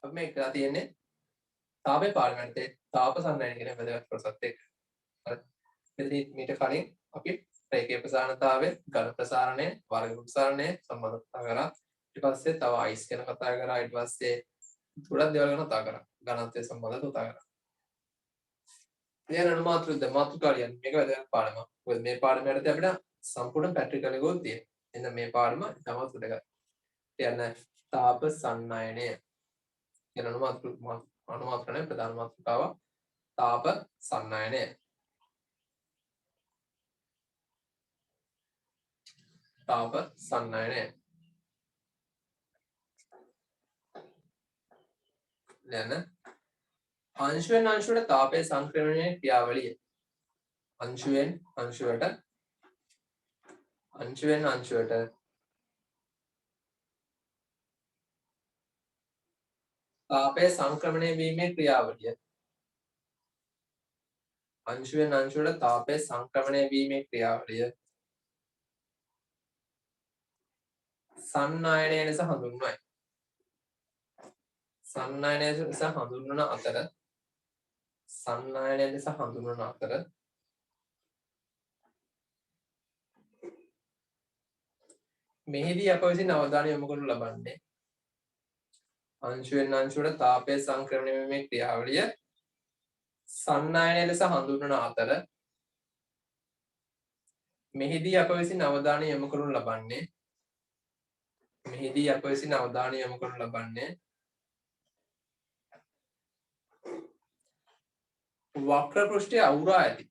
අපි මේ කරලා තියෙන්නේ තාපේ පාරමිතේ තාප සන්නයන කියන වැදගත් කොටසත් එක්ක. හරි. මෙතන මීට කලින් අපි රේඛීය ප්‍රසාරණතාවය, ඝන ප්‍රසාරණය, වර්ග ප්‍රසාරණය සම්බන්ධ කතා කරා. ඊට පස්සේ තව අයිස් ගැන කතා කරා. ඊට පස්සේ ගොඩක් දේවල් ගැන කතා කරා. ඝනත්වය සම්බන්ධව කතා කරා. දැන් මාතෘකාව කියන්නේ මේක වැදගත් පාඩමක්. මොකද මේ පාඩම යටතේ අපිට සම්පූර්ණ පැට්‍රිකල් එකක් තියෙනවා. එහෙනම් මේ පාඩම තමයි වැදගත්. කියන්නේ තාප සන්නයනය කියන අනුමාත්‍රණය ප්‍රධාන මාතෘකාව තාප සන්නයනය. තාප සන්නයනය. දැන් අංශුවෙන් අංශුවට තාපයේ සංක්‍රමණයේ ක්‍රියාවලිය. අංශුවෙන් අංශුවට තාපයේ සංක්‍රමණය වීමේ ක්‍රියාවලිය. අංශුවෙන් අංශුවට තාපයේ සංක්‍රමණය වීමේ ක්‍රියාවලිය සන්නයනය ලෙස හඳුන්වයි. සන්නයනය ලෙස හඳුන්වන අතර මෙහිදී අප විසින් අවධානය යොමු කරනු ලබන්නේ අංශුවෙන් අංශුවට තාපයේ සංක්‍රමණය වීමේ ක්‍රියාවලිය සන්නයනය ලෙස හඳුන්වන අතර මෙහිදී අප විසින් අවධානය යොමු කරනු ලබන්නේ වක්‍ර පෘෂ්ඨය අවුරා ඇති.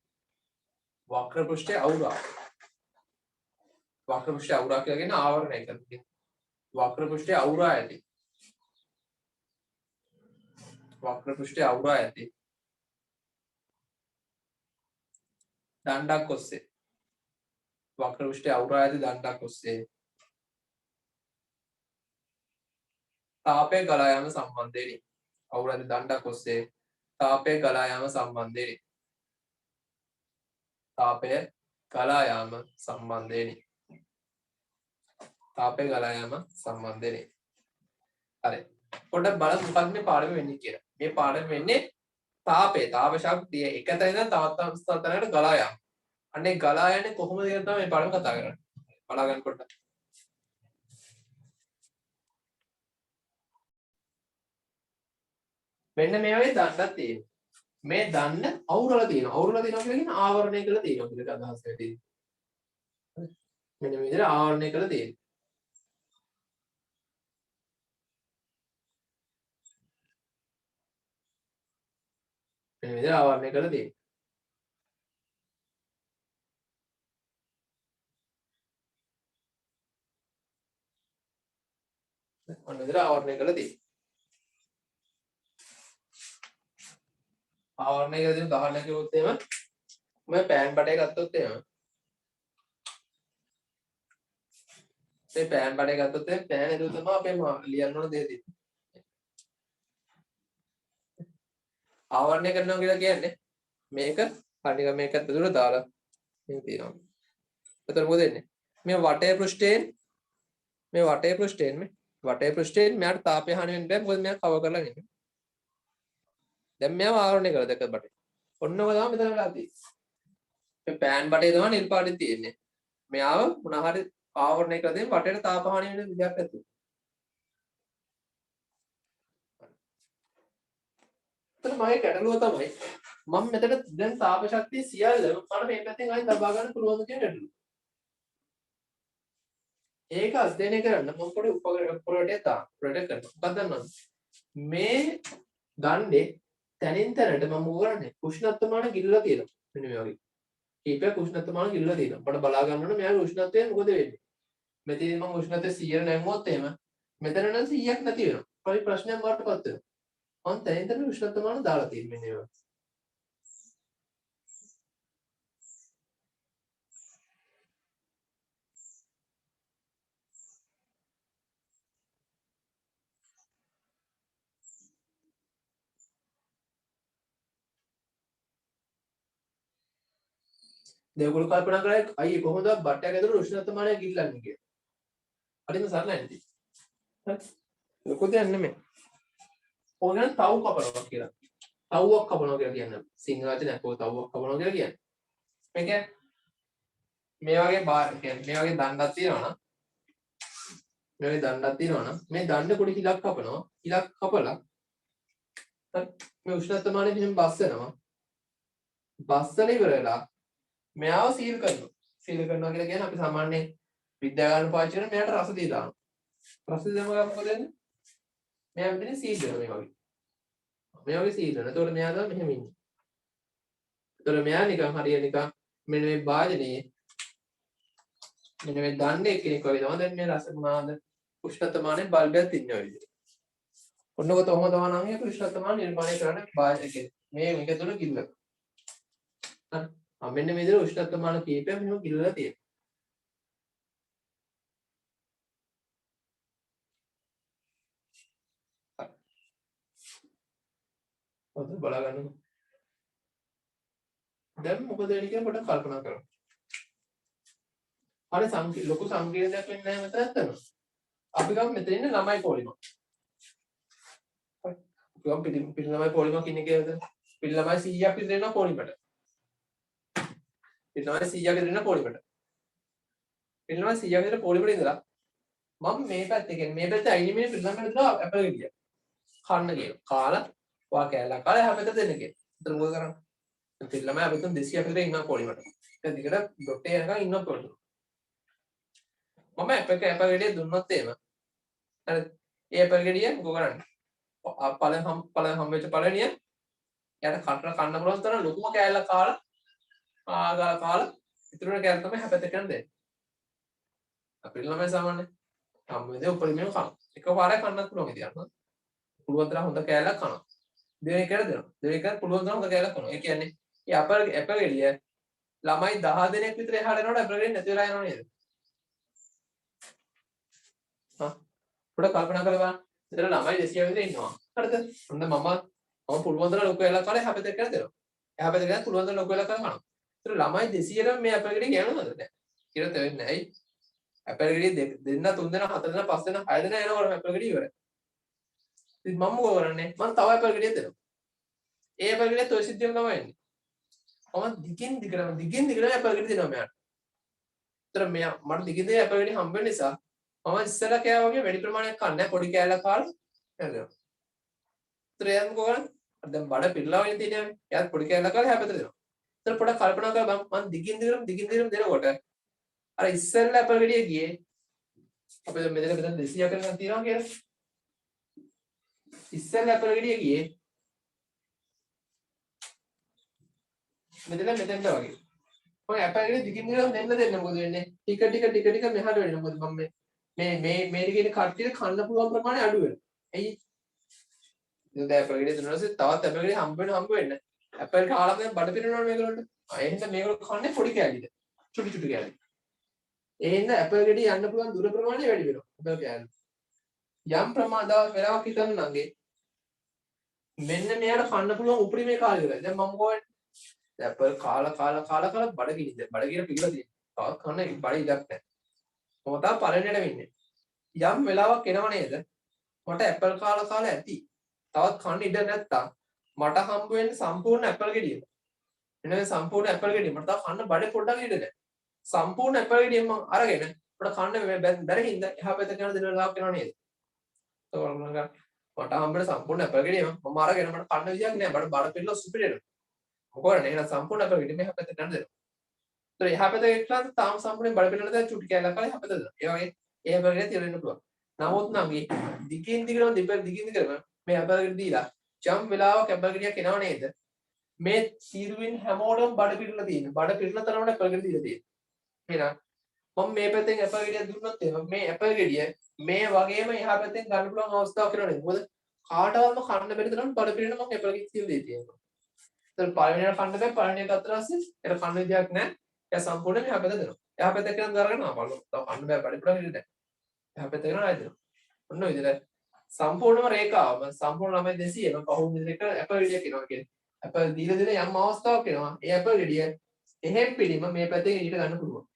වක්‍ර පෘෂ්ඨය අවුරා කියලා කියන්නේ ආවරණය කරන්නේ. වක්‍ර පෘෂ්ඨය අවුරා ඇති. දණ්ඩක් ඔස්සේ. වක්‍ර පෘෂ්ඨය අවුරා ඇති දණ්ඩක් ඔස්සේ තාපය ගලා යාම සම්බන්ධයෙන් අවුරා ඇති දණ්ඩක් ඔස්සේ තාපය ගලා යාම සම්බන්ධයෙන් හරි. පොඩ්ඩක් බලන්න මොකක්ද මේ පාඩම වෙන්නේ කියලා. මේ පාඩම වෙන්නේ තාප ශක්තිය එක තැන ඉඳන් තවත් තැනකට ගලා යාම. අන්නේ ගලා යන්නේ කොහොමද කියලා තමයි මේ පාඩම කතා කරන්නේ. බලා ගන්න පොඩ්ඩක්. මෙන්න මේ වගේ දණ්ඩක් තියෙනවා. මේ දණ්ඩ අවුරලා තියෙනවා. කියලා කියන්නේ ආවරණය කරලා තියෙනවා කියලා අදහස් වෙන්නේ. මෙන්න මේ විදිහට ආවරණය කරලා තියෙනවා. මෙන්න විදිහට ආවරණය කරලා තියෙනවා. ඔන්න විදිහට ආවරණය කරලා තියෙනවා. ආවරණය කරලා තියෙන උදාහරණයක් කිව්වොත් එහෙම මම පෑන් බඩේ ගත්තොත් එහෙම මේ පෑන් බඩේ ගත්තොත් එහෙම පෑන් එදුව තමයි අපේ ලියන්න ඕන දේ තියෙන්නේ. ආවරණය කරනවා කියලා කියන්නේ මේක හරියට මේකත් ඇතුළට දාලා මේ තියෙනවා. එතකොට මොකද වෙන්නේ? මේ වටේ පෘෂ්ඨයෙන් මෙයාට තාපය හානි වෙන්න බෑ. මොකද මෙයා කවර් කරලා ඉන්නේ. දැන් මෙයාව ආවරණය කරලා දැක්ක බටේ. ඔන්න ඔය තමයි මෙතන වෙලා තියෙන්නේ. මේ පෑන් බටේ තමයි නිල් පාටේ තියෙන්නේ. මෙයාව මොනවා හරි ආවරණය කරලා දෙන්න වටේට තාප හානි වෙන විදිහක් ඇතුව. එතන මගේ ගැටලුව තමයි මම මෙතන දැන් තාප ශක්තිය සියල්ලම මට මේ පැත්තෙන් ආයෙත් දබා ගන්න පුළුවන්ද කියන ගැටලුව. ඒක අධ්‍යයනය කරන්න මම පොඩි උපකරණයක් දාන්න ප්‍රොජෙක්ට් කරනවා. මොකක්ද දන්නවද? මේ දණ්ඩේ තැනින් තැනට මම මොකද කරන්නේ? උෂ්ණත්වමාන ගිල්ලලා තියෙනවා. මෙන්න මේ වගේ. කීපයක් උෂ්ණත්වමාන ගිල්ලලා තියෙනවා. අපිට බලා ගන්න ඕනේ මෙයාගේ උෂ්ණත්වය මොකද වෙන්නේ? මෙතනදී මම උෂ්ණත්වය 100 නැංගුවොත් එහෙම මෙතන නම් 100ක් නැති වෙනවා. පරි ප්‍රශ්නයක් වඩටපත් වෙනවා. මම තැනින් තැනට උෂ්ණත්වමාන දාලා තියෙන්නේ මෙන්න ඒවා. දෙවගොල්ලෝ කල්පනා කරලා අයියේ කොහොමද බට්ටයක් ඇතුළේ උෂ්ණත්වමානය ගිල්ලන්නේ කියලා. හරිම සරලයි නේද? හරි. ලොකු දෙයක් නෙමෙයි. ඕක ගැන තව් කපනවා කියලා. තව්වක් කපනවා කියලා කියන්නේ. සිංහල වචනයක් ඕක තව්වක් කපනවා කියලා කියන්නේ. මේක මේ වගේ මේ වගේ දණ්ඩක් තියෙනවා නම් මේ වගේ දණ්ඩක් තියෙනවා නම් මේ දණ්ඩ පොඩි හිලක් කපනවා. හිලක් කපලා මේ උෂ්ණත්වමානය මෙහෙම බස් වෙනවා. බස්සල ඉවර වෙලා මෙයාව සීල් කරනවා. සීල් කරනවා කියලා කියන්නේ අපි සාමාන්‍යයෙන් විද්‍යාගාර පාවිච්චි කරන මෙයාට රස දීලා දානවා. රස දීලාම මොකද වෙන්නේ? මෙයා මෙතන සීල් කරනවා මේ වගේ. මේ වගේ සීල් කරනවා. එතකොට මෙයා තමයි මෙහෙම ඉන්නේ. එතකොට මෙයා නිකන් හරිය නිකන් මෙන්න මේ වාදනයේ මෙන්න මේ දන්නේ කෙනෙක් වගේ තමයි. දැන් මේ රස මොනවාද? උෂ්ණත්වමානයේ බල්බයක් තින්නේ ඔය විදිහට. ඔන්නක තවම තව නම් මේ උෂ්ණත්වමාන නිර්මාණය කරන්න වාදනයේ මේක තුන කිල්ල. හරි. මෙන්න මේ විදිහට උෂ්ණත්වමාන කීපයක් මෙහෙම කිල්ලලා තියෙනවා. ඔතන බලා ගන්න. දැන් මොකද වෙන්නේ කියලා පොඩ්ඩක් කල්පනා කරමු. හරි ලොකු සංකීර්ණයක් වෙන්නේ නැහැ මෙතන ඇත්තම. අපි ගමු මෙතන ඉන්න ළමයි පොලිමක්. හරි. අපි ගමු පිටි ළමයි පොලිමක් ඉන්නේ කියලාද? පිටි ළමයි 100ක් විතර ඉන්නවා පොලිමට. පිටි ළමයි 100ක් විතර ඉන්නවා පොලිමට. පිටි ළමයි 100ක් විතර පොලිමට ඉඳලා මම මේ පැත්තේ කියන්නේ මේ පැත්තේ අයිනේ මේ පිටි ළමයි ඉඳලා ඇපල් ගෙඩිය. කන්න කියලා. කාලා වා කෑල්ලක් කාලා හැමතැන දෙන්න කියලා. එතන මොකද කරන්නේ? පිටි ළමයි අපි තුන් 200ක් විතර ඉන්නවා පොලිමට. ඒක දිගට ඩොටේ යනකම් ඉන්නවා පොලිමට. මම ඇපල් ගෙඩිය දුන්නොත් එහෙම හරි ඒ ඇපල් ගෙඩිය මොකෝ කරන්නේ පළවෙනි හම්බෙච්ච පළවෙනිය එයාට කන්න පුළුවන් තරම් ලොකුම කෑල්ල කාලා ඉතුරු වෙන කෑල්ල තමයි හැපැත්තට යන දෙන්නේ අපිට ළමයි සාමාන්‍යයෙන් හම්බෙන්නේ උපරිමයෙන් කන එකපාරක් කන්නත් පුළුවන් ඉතින් පුළුවන් තරම් හොඳ කෑල්ලක් කනවා දෙවෙනි එකට දෙනවා දෙවෙනි එකට පුළුවන් තරම් හොඳ කෑල්ලක් කනවා ඒ කියන්නේ මේ ඇපල් ගෙඩිය ළමයි 10 දෙනෙක් විතර එහාට යනකොට ඇපල් ගෙඩිය නැති වෙලා යනව නේද පොඩ කල්පනා කරලා බලන්න. එතන ළමයි 200 විතර ඉන්නවා. හරිද? ඔන්න මම පුළුවන් තරම් ලොකු වෙලා කාලේ හැපෙතක් කරලා දෙනවා. එයා හැපෙතක් කරලා පුළුවන් තරම් ලොකු වෙලා කරලා කනවා. එතන ළමයි 200ට මේ ඇපල් ගෙඩිය ගෑනුනද නැහැ. කියලා තේරෙන්නේ නැහැ. ඇයි? ඇපල් ගෙඩිය දෙන්න තුන් දෙනා හතර දෙනා පස් දෙනා හය දෙනා එනකොට ඇපල් ගෙඩිය ඉවරයි. ඉතින් මම මොකද කරන්නේ? මම තව ඇපල් ගෙඩිය දෙනවා. ඒ ඇපල් ගෙඩියත් ඔය සිද්ධියම තමයි එන්නේ. මම දිගින් දිගටම ඇපල් ගෙඩිය දෙනවා මෙයාට. එතන මෙයා මට දිගින් දිගට ඇපල් ගෙඩිය හම්බ වෙන නිසා මම ඉස්සෙල්ලා කෑවා වගේ වැඩි ප්‍රමාණයක් කන්නේ නැහැ පොඩි කෑල්ලක් කාලා හැදෙනවා. ඒතර එයාම කොහොමද? දැන් බඩ පිරලා වගේ තියෙනවා. එයාත් පොඩි කෑල්ලක් කාලා හැපෙතට දෙනවා. ඒතර පොඩක් කල්පනා කරලා මම දිගින් දිගටම දෙනකොට අර ඉස්සෙල්ලා ඇපල් ගෙඩිය ගියේ අපේ මෙතන 200 කරන් තියනවා කියලා. ඉස්සෙල්ලා ඇපල් ගෙඩිය ගියේ මෙතෙන්ට වගේ. මම ඇපල් ගෙඩිය දිගින් දිගටම දෙන්න මොකද වෙන්නේ? ටික මෙහාට වෙන්නේ. මොකද මම මේ ටිකේ කට්ටියට කන්න පුළුවන් ප්‍රමාණය අඩු වෙනවා. ඇයි? ඉතින් දැන් ඇපල් ගෙඩිය දුන්නා පස්සේ තවත් ඇපල් ගෙඩිය හම්බ වෙන්න. ඇපල් කාලා දැන් බඩ පිරෙනවනේ මේගොල්ලන්ට. ඒ හින්දා මේගොල්ලෝ කන්නේ පොඩි කෑලිද. චුටි කෑලි. ඒ හින්දා ඇපල් ගෙඩිය යන්න පුළුවන් දුර ප්‍රමාණය වැඩි වෙනවා. ඇපල් කෑලි. යම් ප්‍රමාණයක් වෙලාවක් හිතන්න නංගේ. මෙන්න මෙයාට කන්න පුළුවන් උපරිමේ කාලය ඉවරයි. දැන් මම කොහෙන්ද? ඇපල් කාලා බඩ කිනිද. බඩ කියලා පිළිලා තියෙනවා. තවත් කන්න බඩ ඉඩක් නැහැ. මම තා පළවෙනියට වෙන්නේ. යම් වෙලාවක් එනව නේද? මට ඇපල් කාලා ඇති. තවත් කන්න ඉඩ නැත්තම් මට හම්බ වෙන්නේ සම්පූර්ණ ඇපල් ගෙඩියම. එනේ සම්පූර්ණ ඇපල් ගෙඩිය මට තා කන්න බඩේ පොඩ්ඩක් ඉඩ නැහැ. සම්පූර්ණ ඇපල් ගෙඩිය මම අරගෙන මට කන්න බැරි හින්දා එහා පැත්තට යන දෙන වෙලාවක් එනව නේද? මට හම්බෙන සම්පූර්ණ ඇපල් ගෙඩියම මම අරගෙන මට කන්න විදියක් නැහැ. බඩ පිරලා සුපිරියනවා. මොකද එහෙනම් සම්පූර්ණ ඇපල් ගෙඩිය මෙහා පැත්තට යන දෙනවා. ඒතර එහා පැත්තට ගිහලා තාම සම්පූර්ණ බඩ පිරලා දැන් චුටි කැලක් කරලා එහා පැත්තට දෙනවා. ඒ වගේ ඒ ඇපල් ගෙඩිය තියලා ඉන්න පුළුවන්. නමුත් නම් දිගින් දිගටම මේ ඇපල් ගෙඩිය දීලා ජම් වෙලාවක ඇපල් ගෙඩියක් එනව නේද? මේ තීරුවෙන් හැමෝටම බඩ පිරලා තියෙනවා. බඩ පිරලා තරමට ඇපල් ගෙඩිය දීලා තියෙනවා. එහෙනම් මම මේ පැත්තෙන් ඇපල් ගෙඩියක් දුන්නොත් එහෙම මේ ඇපල් ගෙඩිය මේ වගේම එහා පැත්තෙන් ගන්න පුළුවන් අවස්ථාවක් වෙනව නේද? මොකද කාටවත්ම කන්න බැරි තරම් බඩ පිරෙන මම ඇපල් ගෙඩියක් තියලා තියෙනවා. ඒතර පළවෙනියට කන්න බෑ පළවෙනියට අතර ASCII ඒක කන්න විදියක් නැහැ. ඒක සම්පූර්ණයෙන් එහා පැත්තට දෙනවා. එහා පැත්තට කියන දරගෙන ආපල්ල. තව කන්න බෑ බඩ පිරලා ඉන්නේ නැහැ. එහා පැත්තට යනවා ආයෙත් දෙනවා. ඔන්න ඔය විදිහට සම්පූර්ණම රේඛාව සම්පූර්ණ ළමයි 200 ම පහුවෙනි විදිහට ඇපල් ගෙඩියක් එනවා කියන්නේ. ඇපල් දීලා යම් අවස්ථාවක් එනවා. ඒ ඇපල් ගෙඩිය එහෙම් පිළිම මේ පැත්තෙන් ඊට ගන්න පුළුවන්.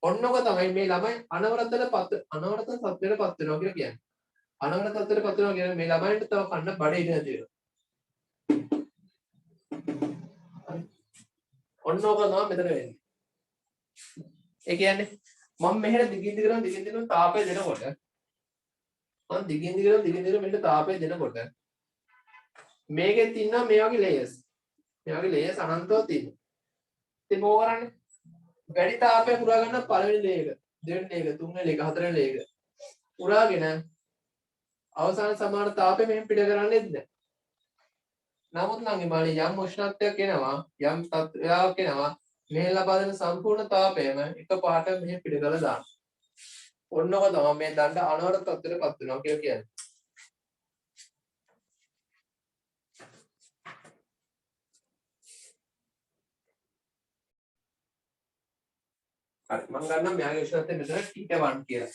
ඔන්නක තමයි මේ ළමයි අනවරතට සත්‍යයටපත් වෙනවා කියලා කියන්නේ. අනවරත අතර පතුරනවා කියන මේ ළමයින්ට තව කන්න බඩ ඉඳලා තියෙනවා. ඔන්න ඕක තමයි මෙතන වෙන්නේ. ඒ කියන්නේ මම මෙහෙට දිගින් දිගටම තාපය දෙනකොට මම දිගින් දිගට මෙන්න තාපය දෙනකොට මේකෙත් ඉන්නවා මේ වගේ ලේයර්ස්. මේ වගේ ලේයර්ස් අනන්තව තියෙනවා. ඉතින් මොකෝ කරන්නේ? වැඩි තාපය පුරා ගන්න පළවෙනි ලේයර් එක, දෙවෙනි ලේයර් එක, තුන්වෙනි ලේයර් එක, හතරවෙනි ලේයර් එක. පුරාගෙන අවසාන සමාන තාපය මෙහෙම පිට කරන්නේත් නැහැ. නමුත් නම් මේ යම් උෂ්ණත්වයක් එනවා, යම් තත්ත්වයක් එනවා, මේ ලබා දෙන සම්පූර්ණ තාපයම එක පාට මෙහෙම පිට කරලා දානවා. ඔන්නක තමයි මේ දණ්ඩ අනවරත තත්ත්වයටපත් වෙනවා කියලා කියන්නේ. හරි මම ගන්නම් මෙයාගේ උෂ්ණත්වය මෙතන T1 කියලා.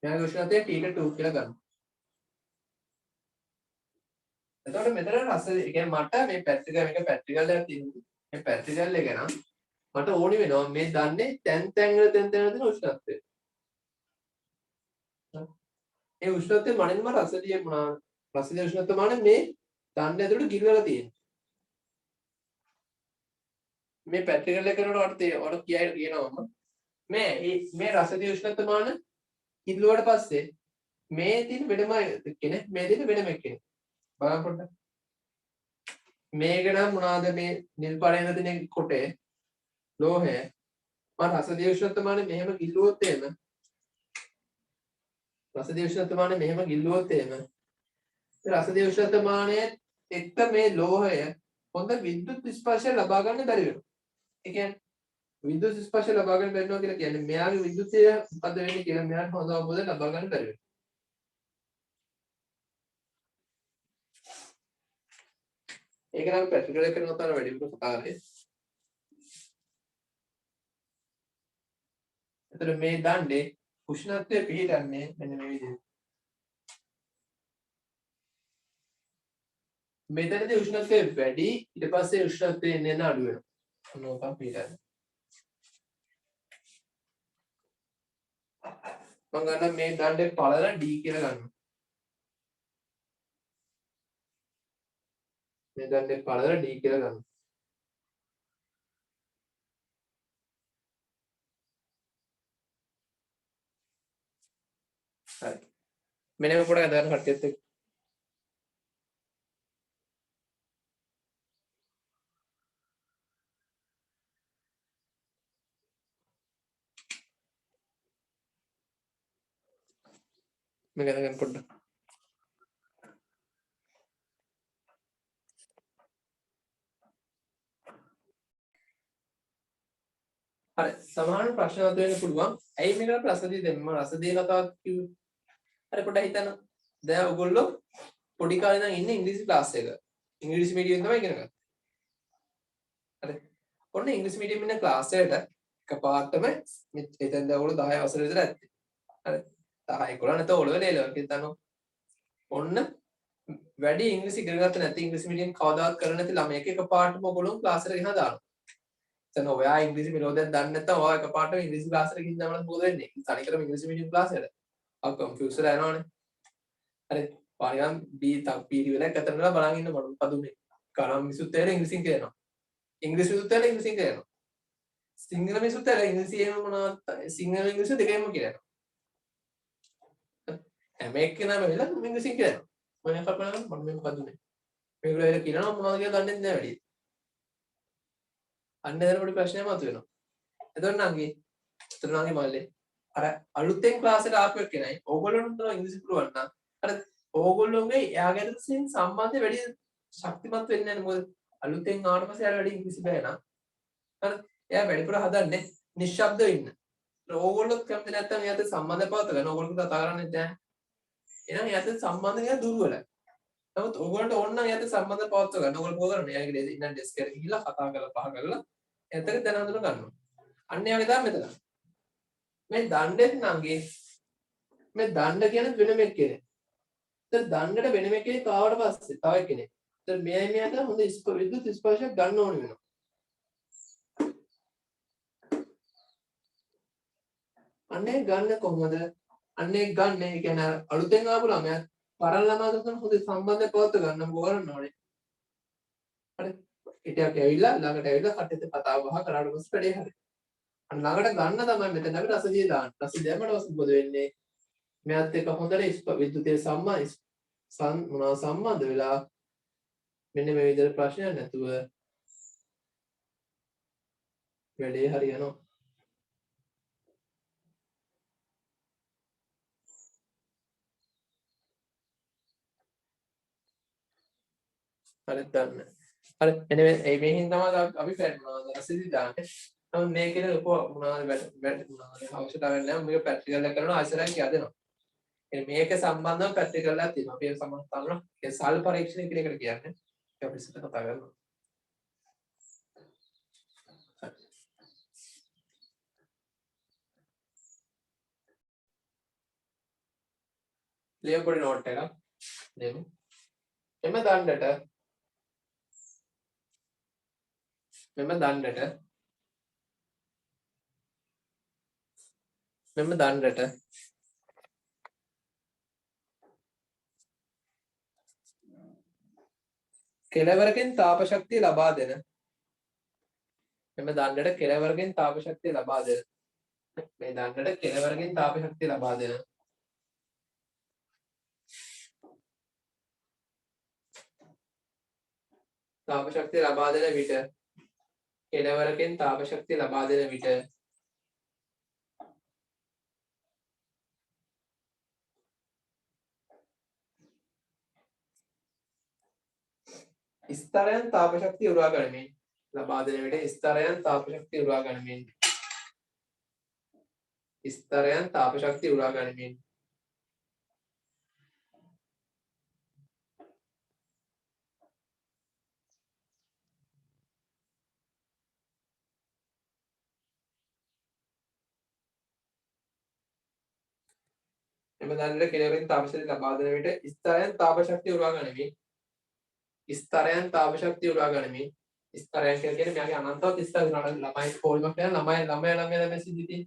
මෙයාගේ උෂ්ණත්වය T2 කියලා ගන්න. එතකොට මෙතන රස ඒ කියන්නේ මට මේ පැට්‍රිකල් එක පැට්‍රිකල් එකක් තියෙනවා. මේ පැට්‍රිකල් එක නම් මට ඕනි වෙනවා මේ දන්නේ තැන් තැන් වල තියෙන උෂ්ණත්වය. ඒ උෂ්ණත්වය මනින්ම රසදිය මොනවා රසදිය උෂ්ණත්වය මානේ මේ දන්නේ ඇතුළට ගිරවලා තියෙනවා. මේ පැට්‍රිකල් එක කරනකොට ඔයාලට කියනවා මේ රසදිය උෂ්ණත්වය මාන කිල්ලුවට පස්සේ මේ තියෙන වෙනම කෙනෙක් මේ තියෙන වෙනම කෙනෙක් බලන්න පොඩ්ඩක්. මේක නම් මොනවාද මේ නිල් පාටේන තියෙන කොටේ ලෝහය මම රසදිය උෂ්ණත්වය මෙහෙම කිල්ලුවොත් එහෙම රසදිය උෂ්ණත්වය මෙහෙම කිල්ලුවොත් එහෙම රසදිය උෂ්ණත්වය එක්ක මේ ලෝහය හොඳ විද්‍යුත් ස්පර්ශය ලබා ගන්න බැරි වෙනවා. ඒ කියන්නේ විද්‍යුත් ස්පර්ශය ලබා ගන්න බැරි වෙනවා කියලා කියන්නේ මෙයාගේ විද්‍යුතය මොකද වෙන්නේ කියලා මෙයාට හොඳ අවබෝධයක් ලබා ගන්න බැරි වෙනවා. ඒක නම් ප්‍රැක්ටිකල් එක කරනවා තමයි වැඩිපුර කතා කරන්නේ. එතන මේ දණ්ඩේ උෂ්ණත්වය පිහිටන්නේ මෙන්න මේ විදිහට. මෙතනදී උෂ්ණත්වය වැඩි ඊට පස්සේ උෂ්ණත්වය එන්නේ අඩු වෙනවා. මොනවාක් පිහිටන්නේ. මම ගන්න මේ දණ්ඩේ පළල D කියලා ගන්නවා. මේ දණ්ඩේ පළල D කියලා ගන්නවා. හරි. මෙන්න මේ පොඩ ගන්න කට්ටියත් එක්ක. මේ ගන්න පොඩ්ඩක්. හරි සමාන ප්‍රශ්න වලට වෙන්න පුළුවන්. ඇයි මේකට රසදිය දෙන්නේ? මම රසදිය කතාවක් කිව්වේ. හරි පොඩ්ඩක් හිතන්න. දැන් ඔයගොල්ලෝ පොඩි කාලේ ඉඳන් ඉන්නේ ඉංග්‍රීසි ක්ලාස් එක. ඉංග්‍රීසි මීඩියම් තමයි ඉගෙන ගන්නේ. හරි. ඔන්න ඉංග්‍රීසි මීඩියම් ඉන්න ක්ලාස් එකට එකපාරටම එතෙන් දැන් ඔයගොල්ලෝ 10 වසර විතර ඇත්තේ. හරි. 10 11 නැත්නම් ඔලුවේ නේද කියලා ඔන්න වැඩි ඉංග්‍රීසි ඉගෙන ගන්න නැති ඉංග්‍රීසි මීඩියම් කවදාවත් කරන්නේ නැති ළමයෙක් එකපාරටම ඔයගොල්ලෝ ක්ලාස් එකට ගහලා දානවා. දැන් ඔයා ඉංග්‍රීසි මෙලෝඩියක් දන්නේ නැත්නම් ඔයා එකපාරටම ඉංග්‍රීසි ක්ලාස් එකට ගිහින් දැම්මම මොකද වෙන්නේ? තනිකරම ඉංග්‍රීසි මීඩියම් ක්ලාස් එකට. අර කන්ෆියුස් වෙලා යනවනේ. හරි. පානියම් පීටි වෙලක් අතරලා බලන් ඉන්න මොකද පදුනේ. කනම් මිසුත් ඇර ඉංග්‍රීසියෙන් කියනවා. ඉංග්‍රීසි මිසුත් ඇර ඉංග්‍රීසියෙන් කියනවා. සිංහල මිසුත් ඇර ඉංග්‍රීසි එහෙම මොනවද සිංහල ඉංග්‍රීසි දෙකෙන්ම කියනවා. හැම එක්කෙනාම වෙලා ඉංග්‍රීසියෙන් කියනවා. මම කල්පනා කරනවා මම මේ මොකද උනේ. මේගොල්ලෝ එල කියනවා මොනවද කියලා දන්නේ නැහැ වැඩි. අන්න එතන පොඩි ප්‍රශ්නයක් මතුවෙනවා. එතකොට නංගි මල්ලේ අර අලුතෙන් ක්ලාස් එකට ආපු එක්කෙනයි ඕගොල්ලොන්ට ඉංග්‍රීසි පුළුවන් නම් අර ඕගොල්ලෝගේ එයාගේ සම්බන්ධය වැඩි ශක්තිමත් වෙන්නේ නැහැ. මොකද අලුතෙන් ආවට පස්සේ යාර වැඩි ඉංග්‍රීසි බෑ නම් හරි එයා වැඩිපුර හදන්නේ නිශ්ශබ්දව ඉන්න. ඕගොල්ලොත් කැමති නැත්නම් එයාට සම්බන්ධය පවත්වා ගන්න ඕගොල්ලෝ කතා කරන්නේ නැහැ. එහෙනම් එයාට සම්බන්ධය දුර්වලයි. නමුත් ඕගොල්ලන්ට ඕන නම් එයාට සම්බන්ධය පවත්වා ගන්න. ඕගොල්ලෝ මොකද කරන්නේ? එයාගේ ඉන්න ඩෙස්ක් එකට ගිහිල්ලා කතා කරලා පහ කරලා එතන දැන හඳුන ගන්නවා. අන්න එයාගේ තමයි මෙතන. මේ දණ්ඩෙත් නංගේ මේ දණ්ඩ කියන වෙනම එක්කෙනෙක්. ඒතර දණ්ඩට වෙනම එක්කෙනෙක් ආවට පස්සේ තව එක්කෙනෙක්. ඒතර මෙයාට හොඳ විද්‍යුත් ස්පර්ශයක් ගන්න ඕනේ වෙනවා. අන්නේ ගන්න කොහොමද? අන්නේ ගන්න ඒ කියන්නේ අලුතෙන් ආපු ළමයා පරණ ළමයාට හොඳ සම්බන්ධයක් පවත්ව ගන්න මොකද කරන්න ඕනේ? හරි. හිටියක් ඇවිල්ලා ළඟට ඇවිල්ලා කට්ටියත් කතා බහ කරාට පස්සේ වැඩේ හරි. අන්න ළඟට ගන්න තමයි මෙතන අපි රසදිය දාන්න. රසදිය දැම්මම මොකද වෙන්නේ? මෙයාත් එක්ක හොඳට විද්‍යුතය සම්බන්ධ වෙලා මෙන්න මේ විදිහට ප්‍රශ්නයක් නැතුව වැඩේ හරියනවා. හරිද දන්න. හරි එනේ මේ හින්දාම අපි පැට් රසදිය දාන්නේ. නමුත් මේකේ ලොකු මොනවද මොනවද අවශ්‍යතාවයක් නැහැ. මේක ප්‍රැක්ටිකල් එක කරනවා ආයසරයක් කියදෙනවා. මේක සම්බන්ධව ප්‍රැක්ටිකල් එකක් තියෙනවා. අපි ඒක සම්බන්ධ කරනවා. ඒ සල් පරීක්ෂණය කියන එකට කියන්නේ. ඒක අපි ඉස්සෙල්ලා කතා කරනවා. ලියපු පොඩි නෝට් එකක් දෙමු. එම දණ්ඩට කෙළවරකින් තාප ශක්තිය ලබා දෙන මේ දණ්ඩට කෙළවරකින් තාප ශක්තිය ලබා දෙන විට කෙළවරකින් තාප ශක්තිය ලබා දෙන විට ස්තරයන් තාප ශක්තිය උරා ගනිමින් ලබා දෙන විට ස්තරයන් තාප ශක්තිය උරා ගනිමින් එම දණ්ඩට කෙළවරකින් තාප ශක්තිය ලබා දෙන විට ස්තරයන් තාප ශක්තිය උරා ගනිමින් ස්තරයන් කියන්නේ මෙයාගේ අනන්තවත් ස්තර වෙනවා. ළමයි පොල්මක් කරන ළමයි සිද්ධිතියි.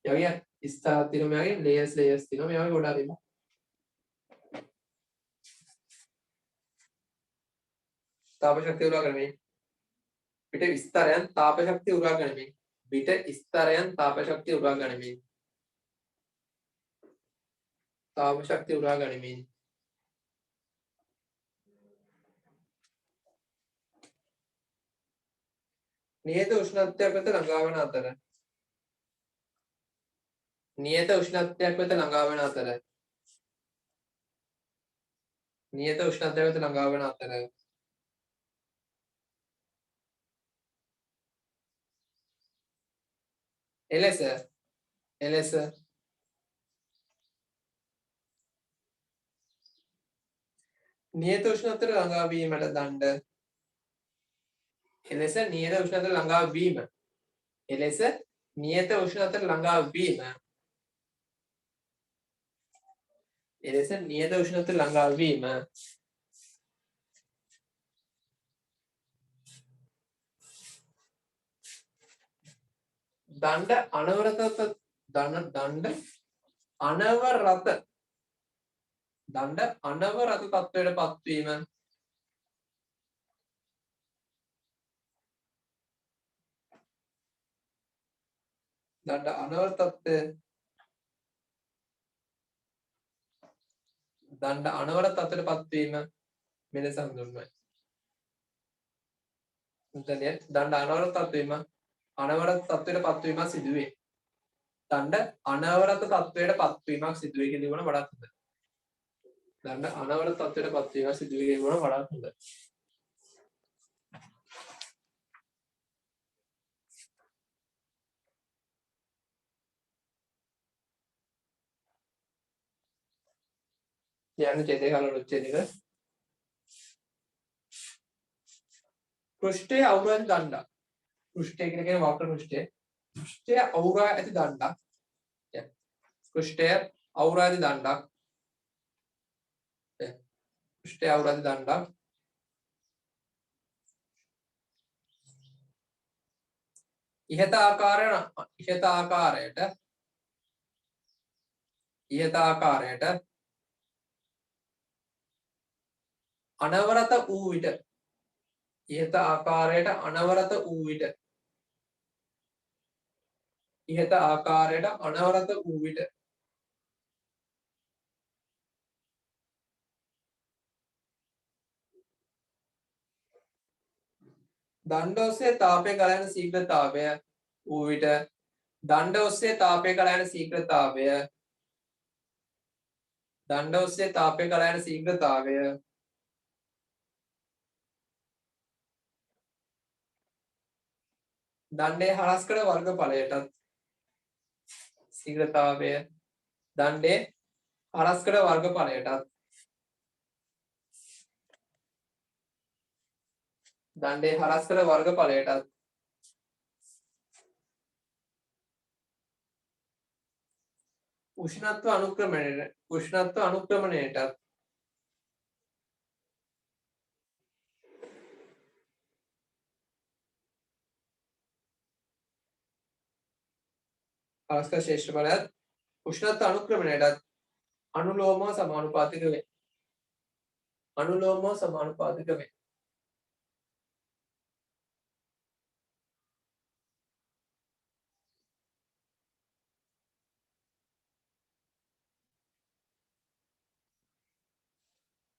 එයාගේ ස්තරක් තියෙනවා මෙයාගේ ලේයර්ස් තියෙනවා මෙයාගේ ගොඩක් තියෙනවා. තාප ශක්තිය උරා ගනිමින් පිට ස්තරයන් තාප ශක්තිය උරා ගනිමින් නියත උෂ්ණත්වයක් වෙත ළඟා වන අතර එලෙස නියත උෂ්ණත්වයට ළඟා වීමට දණ්ඩ එලෙස නියත උෂ්ණත්වයට ළඟා වීම දණ්ඩ අනවරත තත්ත්වයට පත්වීම මෙලෙස හඳුන්වයි. දණ්ඩ අනවරත තත්ත්වයට පත්වීම සිදුවේ. දණ්ඩ අනවරත තත්ත්වයට පත්වීමක් සිදුවේ කියනවා වඩාත් හොඳයි. දණ්ඩ අනවරත තත්ත්වයට පත්වීමක් සිදුවේ කියනවා වඩාත් හොඳයි. යන්න ඡේදය කලන ඡේදයක පෘෂ්ඨයේ අවුරාදී දණ්ඩක්. පෘෂ්ඨය කියන්නේ වක්‍ර පෘෂ්ඨය. පෘෂ්ඨය අවුරා ඇති දණ්ඩක්. ඉහත ආකාරයට ඉහත ආකාරයට අනවරත වූ විට ඉහත ආකාරයට අනවරත වූ විට ඉහත ආකාරයට අනවරත වූ විට දණ්ඩ ඔස්සේ තාපය ගලා යන ශීඝ්‍රතාවය වූ විට දණ්ඩ ඔස්සේ තාපය ගලා යන ශීඝ්‍රතාවය දණ්ඩ ඔස්සේ තාපය ගලා යන ශීඝ්‍රතාවය දණ්ඩේ හරස්කඩ වර්ගඵලයටත් ශීඝ්‍රතාවය දණ්ඩේ හරස්කඩ වර්ගඵලයටත් දණ්ඩේ හරස්කඩ වර්ගඵලයටත් උෂ්ණත්ව අනුක්‍රමණයටත් හරස්කඩ ශේෂ්ඨඵලයත් උෂ්ණත්ව අනුක්‍රමණයටත් අනුලෝමව සමානුපාතික වේ. අනුලෝමව සමානුපාතික වේ.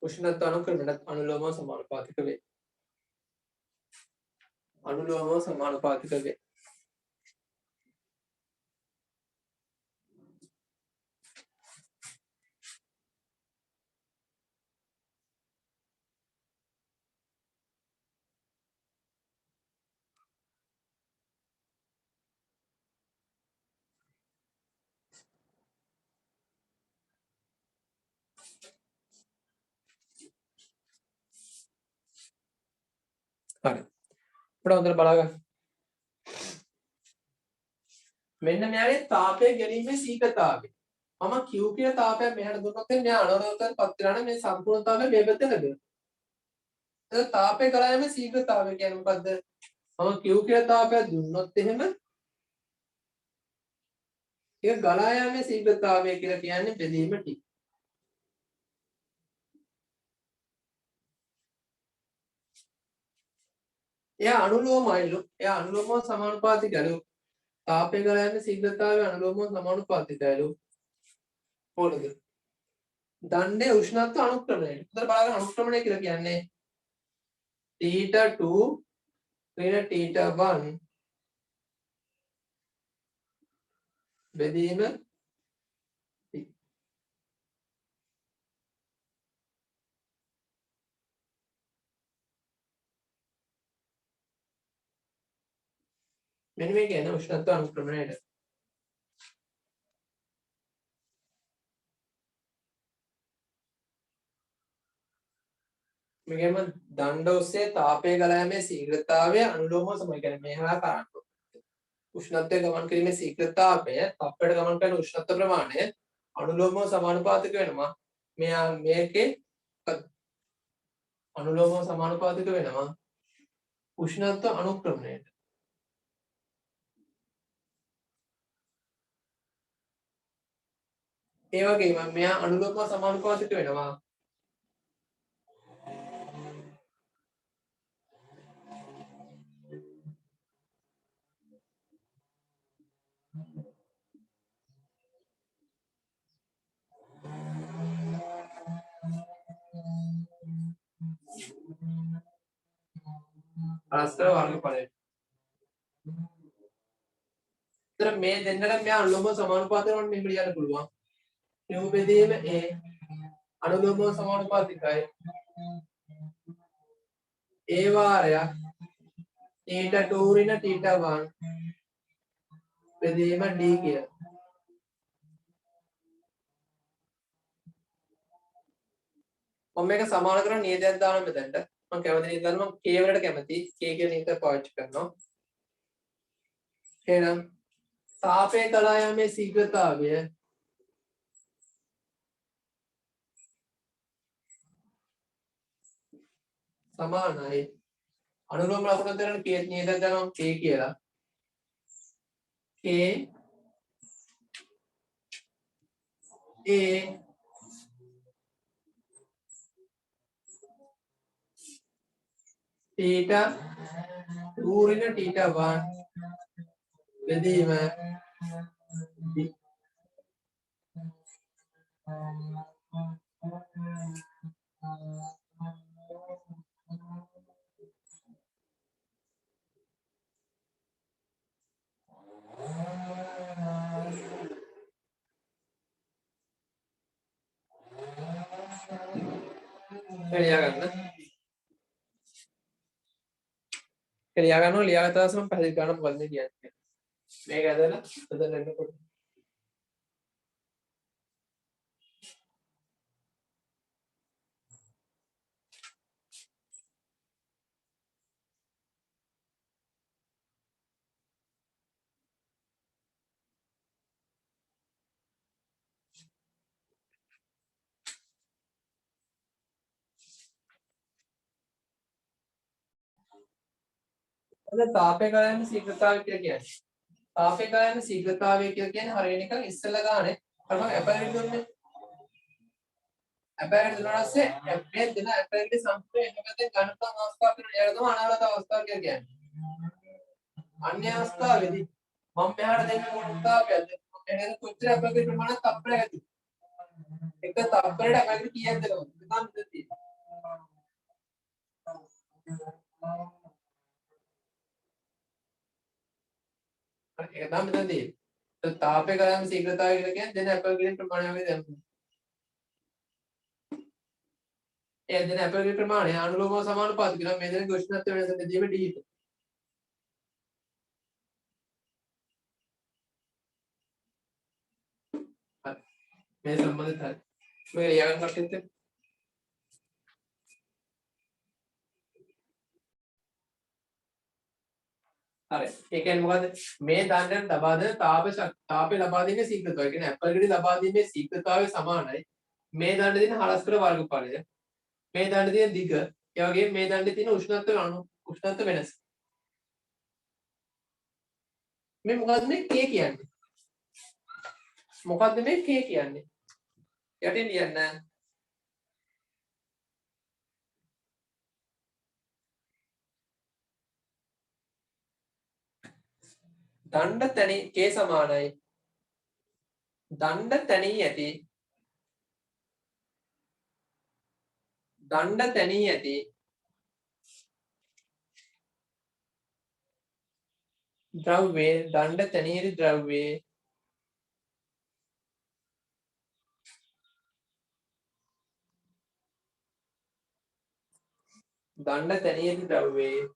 උෂ්ණත්ව අනුක්‍රමණයත් අනුලෝමව සමානුපාතික වේ. අනුලෝමව සමානුපාතික වේ. හරි. අපිට හොඳට බලගන්න. මෙන්න මෙයාගේ තාපය ගැනීමේ ශීඝ්‍රතාවය. මම Q කියන තාපයක් මෙහාට දුන්නොත් මෙයා අනවරතයට පත් වෙනා නම් මේ සම්පූර්ණ තාපය මේ පැත්තට ලැබෙනවා. ඒක තාපය කරා යෑමේ ශීඝ්‍රතාවය කියන්නේ මොකද්ද? මම Q කියන තාපයක් දුන්නොත් එහෙම ඒක ගලා යෑමේ ශීඝ්‍රතාවය කියලා කියන්නේ බෙදීම T. එයා අනුලෝමයිලු. එයා අනුලෝමව සමානුපාතිකලු. තාපය ගලා යෑමේ ශීඝ්‍රතාවය අනුලෝමව සමානුපාතිකයිලු. මොකද? දණ්ඩේ උෂ්ණත්ව අනුක්‍රමණය. උතර බලන්න අනුක්‍රමණය කියලා කියන්නේ θ2 ඍණ θ1 බෙදීම T. මෙන්න මේ කියන්නේ උෂ්ණත්ව අනුක්‍රමණයට. මේකම දණ්ඩ ඔස්සේ තාපය ගලා යෑමේ ශීඝ්‍රතාවය අනුලෝමව සමයි. කියන්නේ මෙහා කාරණා උෂ්ණත්වය ගමන් කිරීමේ ශීඝ්‍රතාවය තප්පරයට ගමන් කරන උෂ්ණත්ව ප්‍රමාණය අනුලෝමව සමානුපාතික වෙනවා. මෙයා මේකේ අනුලෝමව සමානුපාතික වෙනවා උෂ්ණත්ව අනුක්‍රමණයට. ඒ වගේම මෙයා අනුලෝමව සමානුපාතික වෙනවා හරස්කඩ වර්ගඵලයට. ඒතර මේ දෙන්නට මෙයා අනුලෝමව සමානුපාතික වුණොත් මෙහෙම ලියන්න පුළුවන්. Q බෙදීම A අනුලෝමව සමානුපාතිකයි. A වාරයක් θ2 ඍණ θ1 බෙදීම D කියලා. මම මේක සමාන කරන නියදයක් දානවා මෙතනට. මම කැමති නියදයක් දාන්න මම K වලට කැමති. K කියන නියදය පාවිච්චි කරනවා. එහෙනම් තාපය ගලා යාමේ ශීඝ්‍රතාවය සමානයි අනුලෝම ලකුණ දෙන්න K නියදයක් දානවා K කියලා. K A theta 2 ऋण theta 1 බෙදීම B ලියා ගන්නවා ලියාගත්ත දවසම පැහැදිලි කරන්න මොකද කියන්නේ මේක ඇදලා එතන එන්නකොට තාපය ගලන ශීඝ්‍රතාවය කියලා කියන්නේ තාපය ගලන ශීඝ්‍රතාවය කියලා කියන්නේ හරිය නිකන් ඉස්සෙල්ලා ගානේ අර මම ඇපරේට් දුන්නේ ඇපරේට් දුන්නා පස්සේ මේ දෙන ඇපරේට් සම්පූර්ණ එකපැත්තෙන් ඝනත්ව අවස්ථාව කියන එයාට තමයි අනාගත අවස්ථාව කියලා කියන්නේ අන්‍ය අවස්ථාවේදී මම මෙහාට දෙන්න ඕන තාපයක්ද එහෙනම් කොච්චර ඇපරේට් ප්‍රමාණයක් තප්පරයක් ඇති එක තප්පරයට ඇපරේට් කීයක්ද කියලා මම තියෙනවා ඒක තමයි මෙතන තියෙන්නේ තාපය ගලන ශීඝ්‍රතාවය කියලා කියන්නේ දෙන ඇපරේට් ප්‍රමාණය වගේ දැම්මා ඒ දෙන ඇපරේට් ප්‍රමාණය අනුලෝමව සමානුපාතික කියලා මේ දෙන උෂ්ණත්ව වෙනස බෙදීම D ට. හරි. මේ සම්බන්ධිත හරි. මේ ලියාගන්න කට්ටියත් හරි. ඒ කියන්නේ මොකද මේ දණ්ඩෙන් ලබා දෙන තාපය ලබා දෙන්නේ ශීඝ්‍රතාවය. ඒ කියන්නේ ඇපරේට් ලබා දීමේ ශීඝ්‍රතාවය සමානයි මේ දණ්ඩේ තියෙන හරස්කර වර්ගඵලය. මේ දණ්ඩේ තියෙන දිග, ඒ වගේම මේ දණ්ඩේ තියෙන උෂ්ණත්ව වෙනස. මේ මොකද්ද මේ K කියන්නේ? මොකද්ද මේ K කියන්නේ? යටින් ලියන්න. දණ්ඩ තැනි K සමානයි. දණ්ඩ තැනී ඇති දණ්ඩ තැනී ඇති ද්‍රව්‍යයේ දණ්ඩ තැනී ඇති ද්‍රව්‍යයේ දණ්ඩ තැනී ඇති ද්‍රව්‍යයේ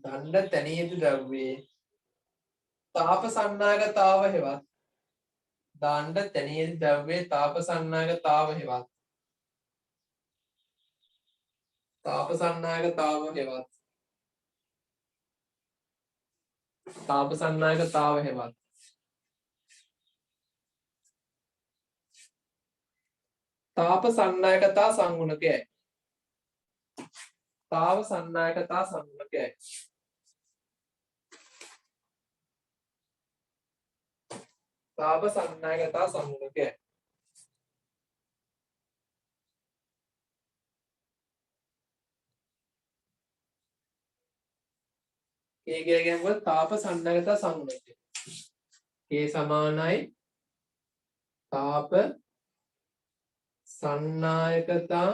දණ්ඩ තැනී ඇති ද්‍රව්‍යයේ තාප සන්නාගතාව හෙවත් දණ්ඩ තැනී ඇති ද්‍රව්‍යයේ තාප සන්නාගතාව හෙවත් තාප සන්නාගතාව හෙවත් තාප සන්නාගතාව හෙවත් තාප සන්නායකතා සංගුණකයයි තාව සන්නායකතා සංගුණකයයි තාප සන්නායකතා සංගුණකයයි ඒ කියන්නේ තාප සන්නායකතා සංගුණකය ඒ සමානයි තාප සන්නායකතා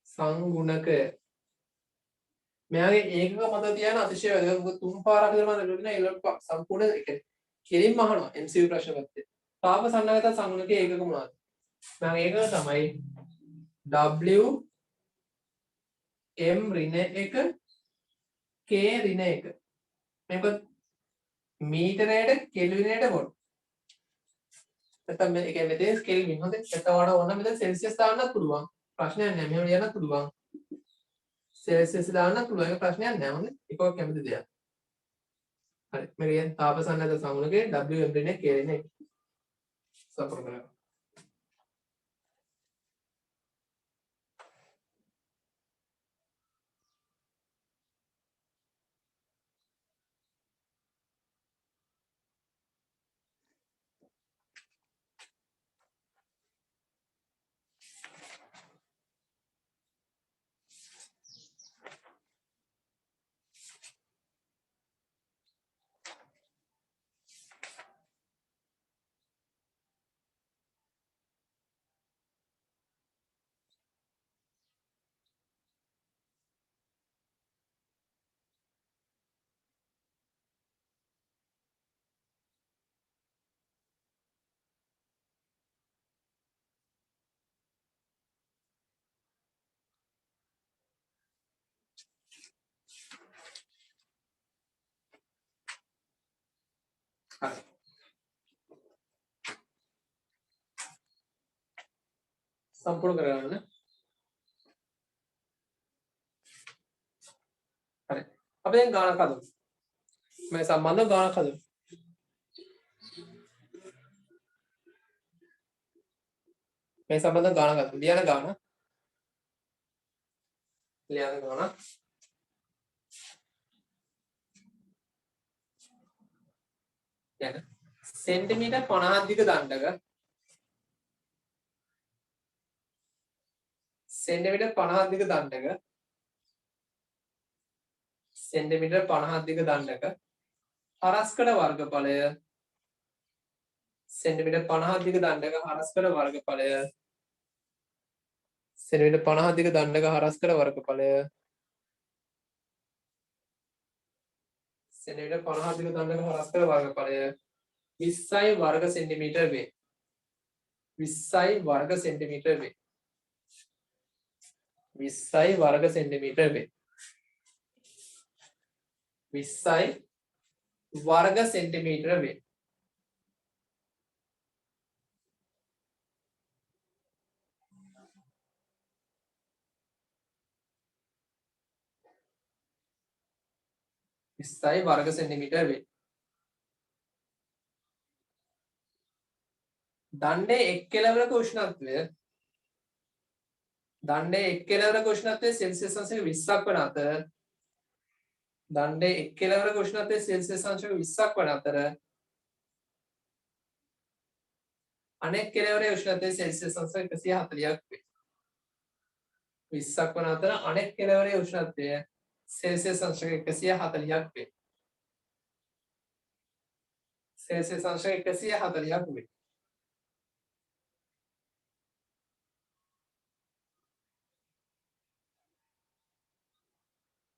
සංගුණකය මෙයාගේ ඒකක මත තියන අතිශය වැදගත් මොකද තුන් පාරක් විතර මම ලැබුණා ඒකට සම්පූර්ණ ඒ කියන්නේ කෙලින්ම අහනවා MCQ ප්‍රශ්න පත්‍රය තාප සන්නායකතා සංගුණකයේ ඒකක මොනවද මම ඒකක තමයි W M ඍණ 1 K ඍණ 1 මේක මීටරයට කෙල්විනයට වොල්ට් නැත්නම් මේ කියන්නේ මෙතන කෙල්වින් හොඳේ එතකොට ඕන මෙතන සෙල්සියස් දාන්නත් පුළුවන් ප්‍රශ්නයක් නැහැ මෙහෙම ලියන්නත් පුළුවන් සෙල්සියස් දාන්නත් පුළුවන් ඒක ප්‍රශ්නයක් නැහැ හොඳේ ඒක ඔය කැමති දෙයක් හරි මේ කියන්නේ තාප සන්නායකතා සංගුණකයේ W M ඍණ 1 K ඍණ 1 සපුර කරලා හරි. සම්පූර්ණ කරගන්න. හරි. අපි දැන් ගානක් හදමු. මේ සම්බන්ධව ගානක් හදමු. මේ සම්බන්ධව ගානක් හදමු. ලියන ගාන. යන සෙන්ටිමීටර් 50ක් දිග දණ්ඩක සෙන්ටිමීටර් 50ක් දිග දණ්ඩක සෙන්ටිමීටර් 50ක් දිග දණ්ඩක හරස්කඩ වර්ගඵලය සෙන්ටිමීටර් 50ක් දිග දණ්ඩක හරස්කඩ වර්ගඵලය සෙන්ටිමීටර් 50ක් දිග දණ්ඩක හරස්කඩ වර්ගඵලය සෙන්ටිමීටර් 50ක් දිග දණ්ඩක හරස්කඩ වර්ගඵලය 20යි වර්ග සෙන්ටිමීටර් වේ 20යි වර්ග සෙන්ටිමීටර් වේ 20යි වර්ග සෙන්ටිමීටර් වේ 20යි වර්ග සෙන්ටිමීටර වේ 20යි වර්ග සෙන්ටිමීටර වේ දණ්ඩේ එක් කෙළවරක උෂ්ණත්වය දණ්ඩේ එක් කෙළවරක උෂ්ණත්වය සෙල්සියස් අංශක 20ක් වන අතර දණ්ඩේ එක් කෙළවරක උෂ්ණත්වය සෙල්සියස් අංශක 20ක් වන අතර අනෙක් කෙළවරේ උෂ්ණත්වය සෙල්සියස් අංශක 140ක් වේ 20ක් වන අතර අනෙක් කෙළවරේ උෂ්ණත්වය සෙල්සියස් අංශක 140ක් වේ සෙල්සියස් අංශක 140ක් වේ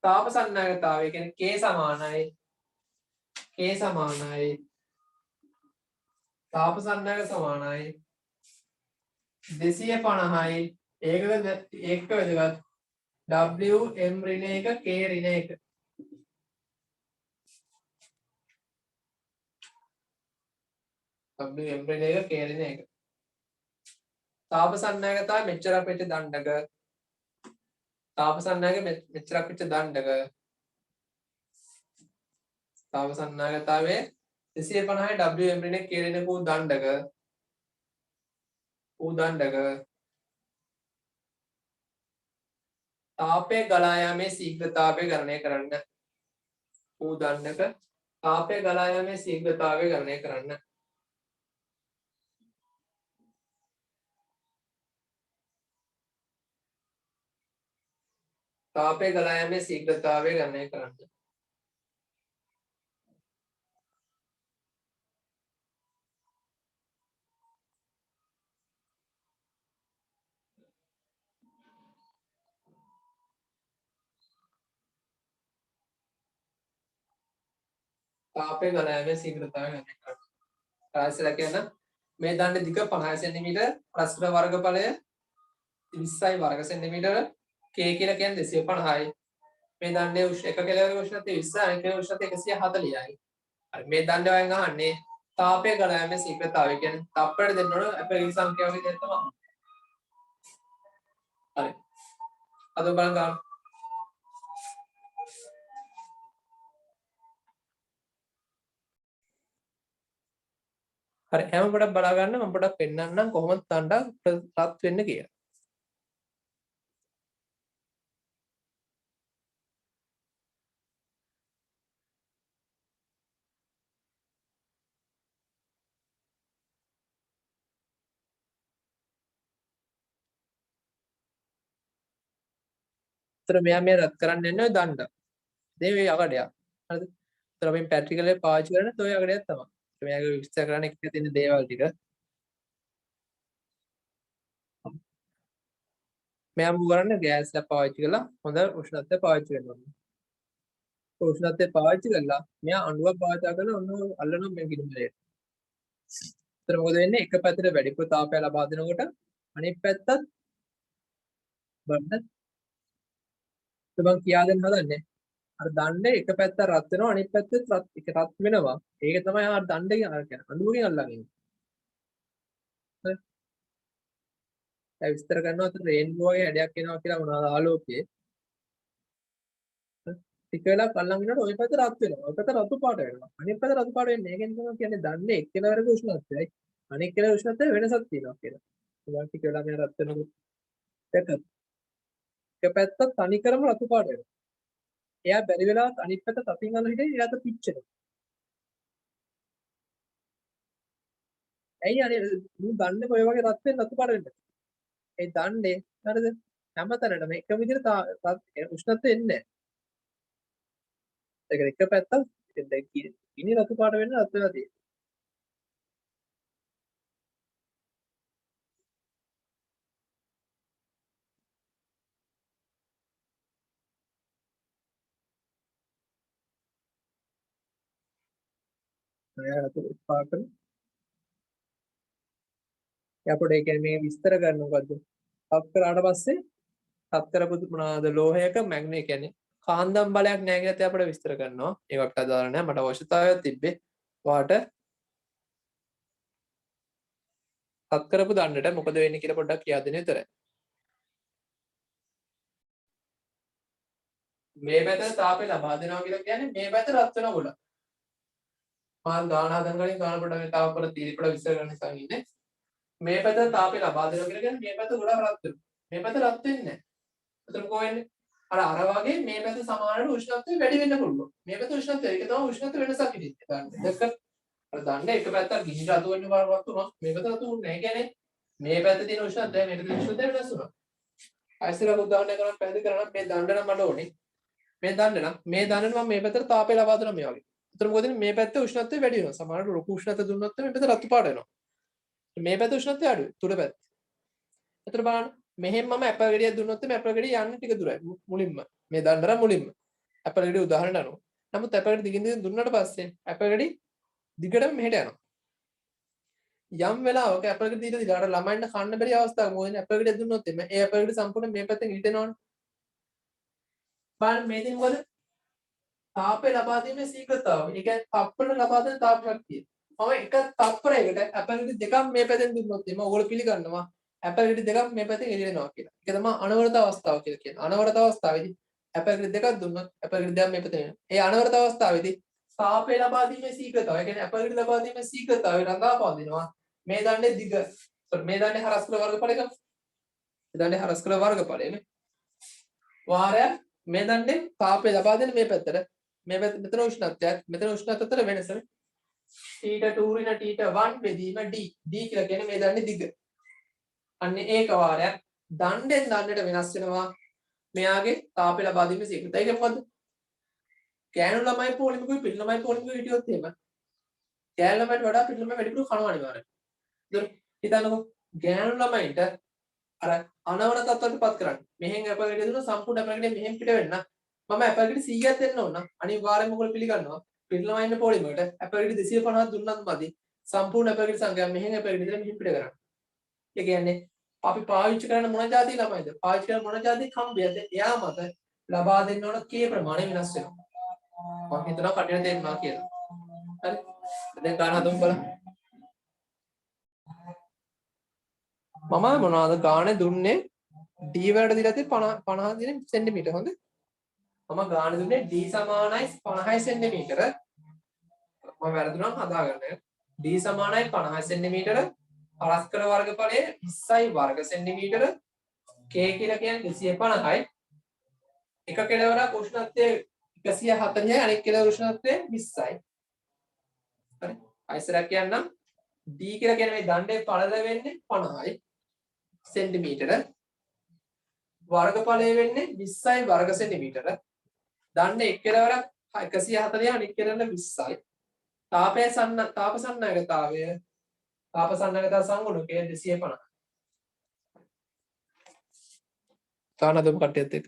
තාප සන්නායකතාවය කියන්නේ K සමානයි තාප සන්නායක සමානයි 250යි ඒකක වැදගත් Wm ඍණ 1 K ඍණ 1 Wm ඍණ 1 K ඍණ 1 තාප සන්නායකතාවය මෙච්චරක් වෙච්ච දණ්ඩක තාප සන්නායක මෙච්චරක් වෙච්ච දණ්ඩක තාප සන්නායකතාවය 250යි Wm ඍණ 1 K ඍණ 1 වූ දණ්ඩක තාපය ගලා යාමේ ශීඝ්‍රතාවය ගණනය කරන්න ඌ දණ්ඩක තාපය ගලා යාමේ ශීඝ්‍රතාවය ගණනය කරන්න තාපය ගලා යාමේ ශීඝ්‍රතාවය ගණනය කරන්න තාපය ගලා යාමේ ශීඝ්‍රතාවය ගණනය කරන්න ආයසලා කියන මේ දණ්ඩේ දිග 50 සෙන්ටිමීටර ප්‍රස්ථ වර්ගඵලය 20යි වර්ග සෙන්ටිමීටර K කියලා කියන්නේ 250යි මේ දණ්ඩේ එක කෙළවරක උෂ්ණත්වය 20 අනෙක් කෙළවරක උෂ්ණත්වය 140යි හරි මේ දණ්ඩේ වයින් අහන්නේ තාපය ගලා යාමේ ශීඝ්‍රතාවය කියන්නේ තප්පරයට දෙන්න ඕන අපේ සංඛ්‍යාවක දෙන්න තමයි හරි අද බලන්න ගන්න හරි හැම පොඩක් බලා ගන්න මම පොඩක් පෙන්නන්නම් කොහොමද දණ්ඩක් රත් වෙන්න කියලා ඒතර මෙයා මේ රත් කරන්න යන්නේ ඔය දණ්ඩ. ඉතින් මේ යකඩයක්. හරිද? ඒතර අපි පැට්‍රිකල් එක පාවිච්චි කරන්නේ ඔය යකඩයක් තමයි. මෙයාගේ විස්තර කරන්න එක තියෙන දේවල් ටික. මෙයා මු කරන්නේ ගෑස් එක පාවිච්චි කරලා හොඳ උෂ්ණත්වය පාවිච්චි කරනවා. උෂ්ණත්වය පාවිච්චි කරලා මෙයා අණුවක් භාවිතා කරලා ඔන්න අල්ලනවා මේ ගිනිමලයට. ඒතර මොකද වෙන්නේ? එක පැත්තට වැඩිපුර තාපය ලබා දෙනකොට අනිත් පැත්තත් බලන්න මම කියා දෙන්න හදන්නේ අර දණ්ඩේ එක පැත්ත රත් වෙනවා අනිත් පැත්තේ රත් වෙනවා. ඒක තමයි අර දණ්ඩේ කියන්නේ. අඳුමකින් අල්ලගෙන ඉන්නේ. හරි. දැන් විස්තර කරනවා අතට රේන්බෝ වගේ හැඩයක් එනවා කියලා මොනවාද ආලෝකයේ. ටික වෙලාවක් අල්ලන් ඉන්නකොට ওই පැත්ත රත් වෙනවා. ওই පැත්ත රතු පාට වෙනවා. අනිත් පැත්ත රතු පාට වෙන්නේ. ඒකෙන් තමයි කියන්නේ දණ්ඩේ එක්කෙනෙකුට උෂ්ණත්වයයි අනෙක් කෙනෙකුට උෂ්ණත්වය වෙනසක් තියෙනවා කියලා. ඒවා ටික වෙලා මෙයා රත් වෙනකොට දැක එක පැත්ත තනිකරම රතු පාට වෙනවා. එයා බැරි වෙලාවත් අනිත් පැත්ත තතින් අල්ල හිටියේ එයාට පිච්චෙනවා. ඇයි අනේ මු දන්නේ ඔය වගේ රත් වෙන රතු පාට වෙන්න. ඒ දණ්ඩේ හරිද? හැමතැනටම එක විදිහට උෂ්ණත්වය එන්නේ නැහැ. ඒක එක පැත්තක් දැන් ගිනි රතු පාට වෙන්න රත් වෙලා තියෙනවා. රතු පාට යපොට ඒ කියන්නේ මේ විස්තර කරන මොකද්ද? පත් කරාට පස්සේ පත් කරපු මොනවාද ලෝහයක මැග්නි කියන්නේ කාන්දම් බලයක් නැහැ කියලා අපිට විස්තර කරනවා. ඒකට අදාළ නැහැ. මට අවශ්‍යතාවයක් තිබ්බේ වාට පත් කරපු දණ්ඩට මොකද වෙන්නේ කියලා පොඩ්ඩක් කියා දෙන්න විතරයි. මේ පැත්තට තාපය ලබා දෙනවා කියලා කියන්නේ මේ පැත්ත රත් වෙනකොට. මාල් ගාන හදන කලින් ගාන පොඩ්ඩක් මේ තාව පොඩ තීරි පොඩ විස්තර කරන්න ඉස්සන් ඉන්නේ. මේ පැත්තට තාපය ලබා දෙනවා කියලා කියන්නේ මේ පැත්ත ගොඩක් රත් වෙනවා. මේ පැත්ත රත් වෙන්නේ නැහැ. එතන කොහොම වෙන්නේ? අර වගේ මේ පැත්ත සමානව උෂ්ණත්වය වැඩි වෙන්න පුළුවන්. මේ පැත්ත උෂ්ණත්වය ඒක තමයි උෂ්ණත්ව වෙනසක් ඉතින්. දැක්ක? අර දන්නේ එක පැත්තක් ගිනි රතු වෙන්න බරවත් වුණා. මේ පැත්ත රතු වුණේ නැහැ. කියන්නේ මේ පැත්තේ තියෙන උෂ්ණත්වය මේ පැත්තේ උෂ්ණත්වය වෙනස් වුණා. ආයෙත් උදාහරණයක් කරලා පැහැදිලි කරනවා මේ දණ්ඩ නම් මට ඕනේ. මේ දණ්ඩ නම් මේ දණ්ඩ මම මේ පැත්තට තාපය ලබා දෙනවා මේ වගේ. එතන මොකද මේ පැත්තේ උෂ්ණත්වය වැඩි වෙනවා. සමහරවිට ලොකු උෂ්ණත්වය දුන්නොත් මේ පැත්ත රතු පාට වෙනවා. මේ පැත්තේ උෂ්ණත්වය අඩුයි. තුඩ පැත්ත. එතන බලන්න මෙහෙන් මම ඇපල් ගෙඩියක් දුන්නොත් මේ ඇපල් ගෙඩිය යන්නේ ටික දුරයි. මුලින්ම මේ දණ්ඩර මුලින්ම ඇපල් ගෙඩිය උදාහරණයක් අනුව. නමුත් ඇපල් ගෙඩිය දිගින් දිගට දුන්නාට පස්සේ ඇපල් ගෙඩිය දිගටම මෙහෙට යනවා. යම් වෙලාවක ඇපල් ගෙඩිය දීලා අර ළමයින්ට කන්න බැරි අවස්ථාවක් මොකද ඇපල් ගෙඩිය දුන්නොත් එමේ ඒ ඇපල් ගෙඩිය සම්පූර්ණ මේ පැත්තෙන් හිටෙනවනේ. බලන්න මේකෙන් මොකද තාපය ලබා දීමේ ශීඝ්‍රතාවය. ඒ කියන්නේ තප්පරට ලබා දෙන තාප ශක්තිය. මම එක තප්පරයකට ඇපල් ගෙඩි දෙකක් මේ පැත්තෙන් දුන්නොත් එimhe ඕගොල්ලෝ පිළිගන්නවා ඇපල් ගෙඩි දෙකක් මේ පැත්තෙන් එළියනවා කියලා. ඒක තමයි අනවරත අවස්ථාව කියලා කියන්නේ. අනවරත අවස්ථාවේදී ඇපල් ගෙඩි දෙකක් දුන්නොත් ඇපල් ගෙඩි දෙකක් මේ පැත්තෙන් එනවා. ඒ අනවරත අවස්ථාවේදී තාපය ලබා දීමේ ශීඝ්‍රතාවය. ඒ කියන්නේ ඇපල් ගෙඩි ලබා දීමේ ශීඝ්‍රතාවය රඳා පවතිනවා. මේ දණ්ඩේ දිග. මේ දණ්ඩේ හරස් කළ වර්ගඵලය ගමු. මේ දණ්ඩේ හරස් කළ වර්ගඵලයනේ. වාරයක් මේ දණ්ඩේ තාපය ලබා දෙන මේ පැත්තට මේ පැත්ත මෙතන උෂ්ණත්වයක් මෙතන උෂ්ණත්වය අතර වෙනසනේ T2 ඍණ T1 බෙදීම D කියලා කියන්නේ මේ දණ්ඩේ දිග. අන්න ඒක වාරයක් දණ්ඩෙන් දණ්ඩට වෙනස් වෙනවා මෙයාගේ තාපය ලබා දීමේ ශීඝ්‍රතාවය. ඒක මොකද්ද? ගෑනු ළමයි පොලිමකුයි පිළි ළමයි පොලිමකුයි හිටියොත් එහෙම ගෑනු ළමයිට වඩා පිළි ළමයි වැඩිපුර කනවා අනිවාර්යයෙන්. ඒතර හිතන්නකෝ ගෑනු ළමයින්ට අර අනවර තත්ත්වයටපත් කරන්න. මෙහෙන් ඇපල් ගෙඩිය දුන්න සම්පූර්ණ ඇපල් ගෙඩිය මෙහෙන් පිට වෙන්න. මම ඇපල් ගෙඩි 100ක් දෙන්න ඕන. අනිවාර්යයෙන්ම ඔයගොල්ලෝ පිළිගන්නවා. පිළි ළමයින්ට පොලිමකට ඇපල් ගෙඩි 250ක් දුන්නත් මදි. සම්පූර්ණ ඇපල් ගෙඩි සංඛ්‍යාව මෙහෙන් ඇපල් ගෙඩි දෙන්න මෙහෙන් පිට කරන්න. ඒ කියන්නේ අපි පාවිච්චි කරන මොන જાති ළමයිද? පාවිච්චි කරන මොන જાති කම්බියද? එයා මත ලබා දෙන්න ඕන කේ ප්‍රමාණය වෙනස් වෙනවා. මම හිතනවා කටියට දෙන්නවා කියලා. හරි. දැන් ගාන හදමු බලන්න. මම මොනවාද ගානේ දුන්නේ D වලට දීලා තියෙන්නේ 50 දින සෙන්ටිමීටර හොඳ. මම ගානේ දුන්නේ D සමානයි 50 සෙන්ටිමීටර. මම වැරදුනම් හදාගන්න. D සමානයි 50 සෙන්ටිමීටර. පරස්පර වර්ගඵලය 20යි වර්ග සෙන්ටිමීටර. K කියලා කියන්නේ 250යි. එක කෙළවරක් උෂ්ණත්වය 140යි අනෙක් කෙළවර උෂ්ණත්වය 20යි. හරි. අයිසරක් කියන්නම් D කියලා කියන්නේ මේ දණ්ඩේ පළල වෙන්නේ 50යි සෙන්ටිමීටර. වර්ගඵලය වෙන්නේ 20යි වර්ග සෙන්ටිමීටර. දණ්ඩේ එක් කෙළවරක් 140 අනෙක් කෙළවර 20යි. තාප සන්නගතාවය තාප සන්නගතා සංගුණකය 250. තාන හදමු කට්ටියත් එක්ක.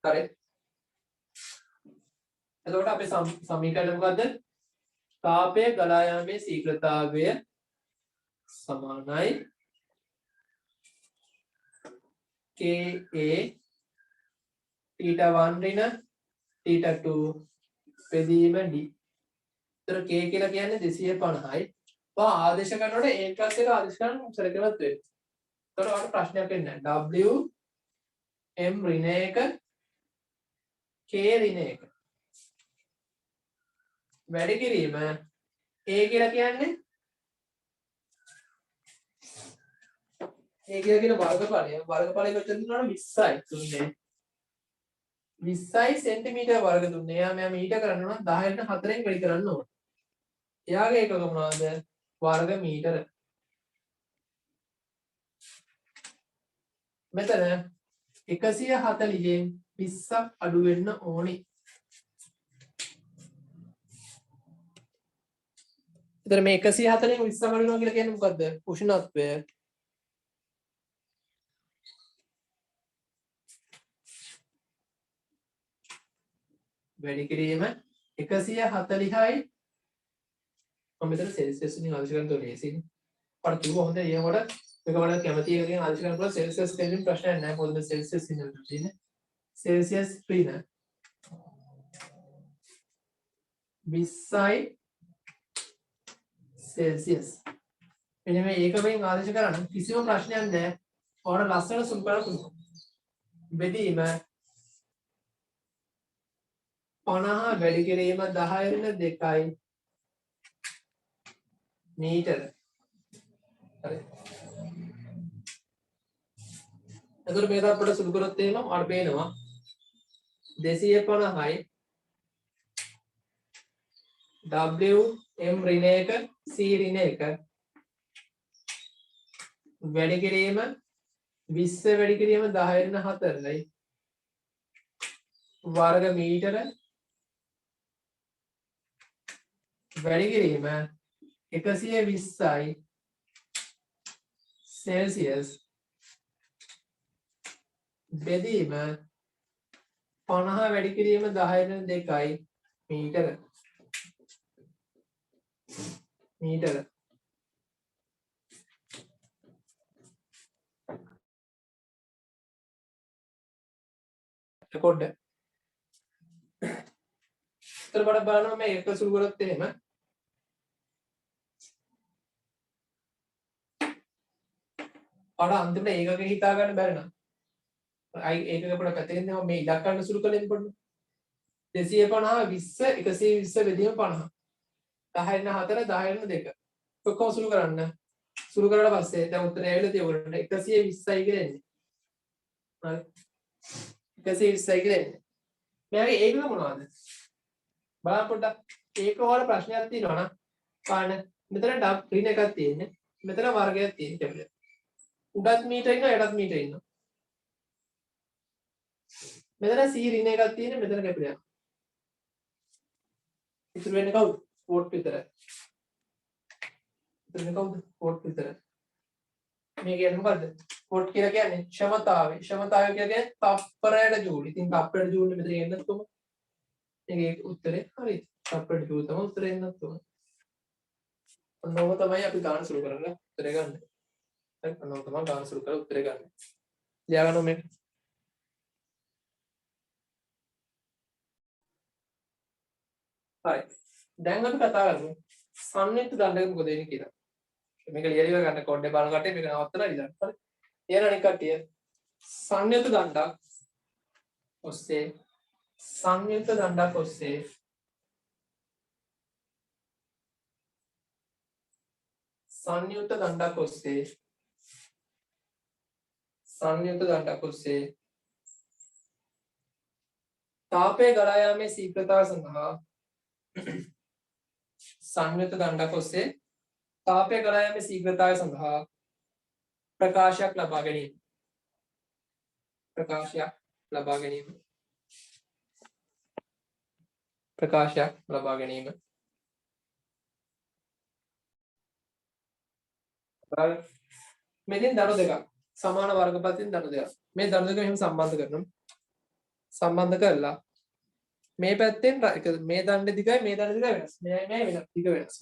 හරි. එතකොට අපේ සමීකරණය මොකද්ද? තාපය ගලා යාමේ ශීඝ්‍රතාවය සමානයි KA theta 1 ඍණ theta 2 බෙදීම d. ඒතර k කියලා කියන්නේ 250යි. ඔය ආදේශ කරනකොට a + 1 ආදේශ කරන සරකවත් වෙනවා. ඒතර ඔයාලට ප්‍රශ්නයක් වෙන්නේ නැහැ. w m ඍණ 1 k ඍණ 1 වැඩි කිරීම a කියලා කියන්නේ a කියලා කියන වර්ගඵලය. වර්ගඵලය කොච්චරද දුන්නාම 20යි දුන්නේ. 20යි සෙන්ටිමීටර් වර්ග දුන්නේ. එයා මෙයා මීටර කරන්න නම් 10න් 4ෙන් වැඩි කරන්න ඕන. එයාගේ එකක මොනවද? වර්ග මීටර. මෙතන 140න් 20ක් අඩු වෙන්න ඕනි. එතන මේ 140න් 20ක් අඩු වෙනවා කියලා කියන්නේ මොකද්ද? උෂ්ණත්වය. වැඩි කිරීම 140යි මම මෙතන සෙල්සියස් වලින් ආදේශ කරන්න ඕනේ ලේසියි. ඔයාලා කිව්වා හොඳයි ඊයකට මේක වඩා කැමති එකකින් ආදේශ කරන්න පුළුවන් සෙල්සියස් දෙකකින් ප්‍රශ්නයක් නැහැ. මොකද සෙල්සියස් ඉන්නවලු තියෙන්නේ. සෙල්සියස් ඍණ 20යි සෙල්සියස්. මෙන්න මේ ඒකමෙන් ආදේශ කරන්න කිසිම ප්‍රශ්නයක් නැහැ. ඔයාලා ලස්සන සුළු කරලා පුළුවන්. බෙදීම 50 වැඩි කිරීම 10/2යි මීටර. හරි. එතකොට මේක අපිට සුළු කරොත් එහෙම අපිට පේනවා 250යි w m ඍණ 1 c ඍණ 1 වැඩි කිරීම 20 වැඩි කිරීම 10/4යි වර්ග මීටර වැඩි කිරීම 120යි සෙල්සියස් බෙදීම 50 වැඩි කිරීම 10/2යි මීටර. මීටර. රෙකෝඩ්. ඉතින් බලන්න මේ එක සුළු කරොත් එහෙම අර අන්තිමට ඒකක හිතා ගන්න බැරි නම් අයි ඒකක පොඩ පැත්තකින් තමයි මේ ඉලක්කන්න සුළු කළෙන් පොඩ්ඩ 250 20 120 බෙදීම 50 10/4 10/2 ඔක්කොම සුළු කරන්න සුළු කරලා පස්සේ දැන් උත්තරය ඇවිල්ලා තියෙන්නේ 120යි කියලා එන්නේ හරි 120යි කියලා එන්නේ මෙයාගේ ඒකක මොනවද බලන්න පොඩ්ඩක් ඒක වල ප්‍රශ්නයක් තියෙනවා නම් පාන මෙතන ඍණ එකක් තියෙන්නේ මෙතන වර්ගයක් තියෙන්නේ උඩත් මීටර ඉන්නවා යටත් මීටර ඉන්නවා. මෙතන c ඍණ එකක් තියෙන මෙතන කැපිලා යනවා. ඉතුරු වෙන්නේ කවුද? වෝට් විතරයි. ඉතුරු වෙන්නේ කවුද? වෝට් විතරයි. මේ කියන්නේ මොකද්ද? වෝට් කියලා කියන්නේ ක්ෂමතාවය. ක්ෂමතාවය කියන්නේ තප්පරයට ජූල්. ඉතින් තප්පරයට ජූල් මෙතන එන්නත් කොහොම? මේකේ උත්තරේ හරි. තප්පරයට ජූල් තමයි උත්තරේ එන්නත් කොහොම? ඔන්නෝම තමයි අපි ගාන සුළු කරලා උත්තරේ ගන්න. අනෝ තමයි ගාන සුළු කරලා උත්තරේ ගන්න. ලියා ගන්න මේක. හරි. දැන් අපි කතා කරමු සංයුක්ත දණ්ඩක මොකද වෙන්නේ කියලා. මේක ලියලා ගන්න කොඩේ බලන කටේ මේක නවත්තලා ඉඳන්. හරි. ඊයන අනික කටිය සංයුක්ත දණ්ඩක් ඔස්සේ සංයුක්ත දණ්ඩක් ඔස්සේ සංයුක්ත දණ්ඩක් ඔස්සේ සංයුක්ත දණ්ඩක් ඔස්සේ තාපය ගලා යාමේ ශීඝ්‍රතාව සඳහා සංයුක්ත දණ්ඩක් ඔස්සේ තාපය ගලා යාමේ ශීඝ්‍රතාවය සඳහා ප්‍රකාශයක් ලබා ගැනීම ප්‍රකාශයක් ලබා ගැනීම ප්‍රකාශයක් ලබා ගැනීම මෙතෙන් දණු දෙකක් සමාන වර්ගපතෙන් දණු දෙකක් මේ දණු දෙක මෙහෙම සම්බන්ධ කරනවා සම්බන්ධ කරලා මේ පැත්තෙන් මේ දණ්ඩ දිගයි මේ දණ්ඩ දිගයි වෙනස් මේ වෙනස් දිග වෙනස්.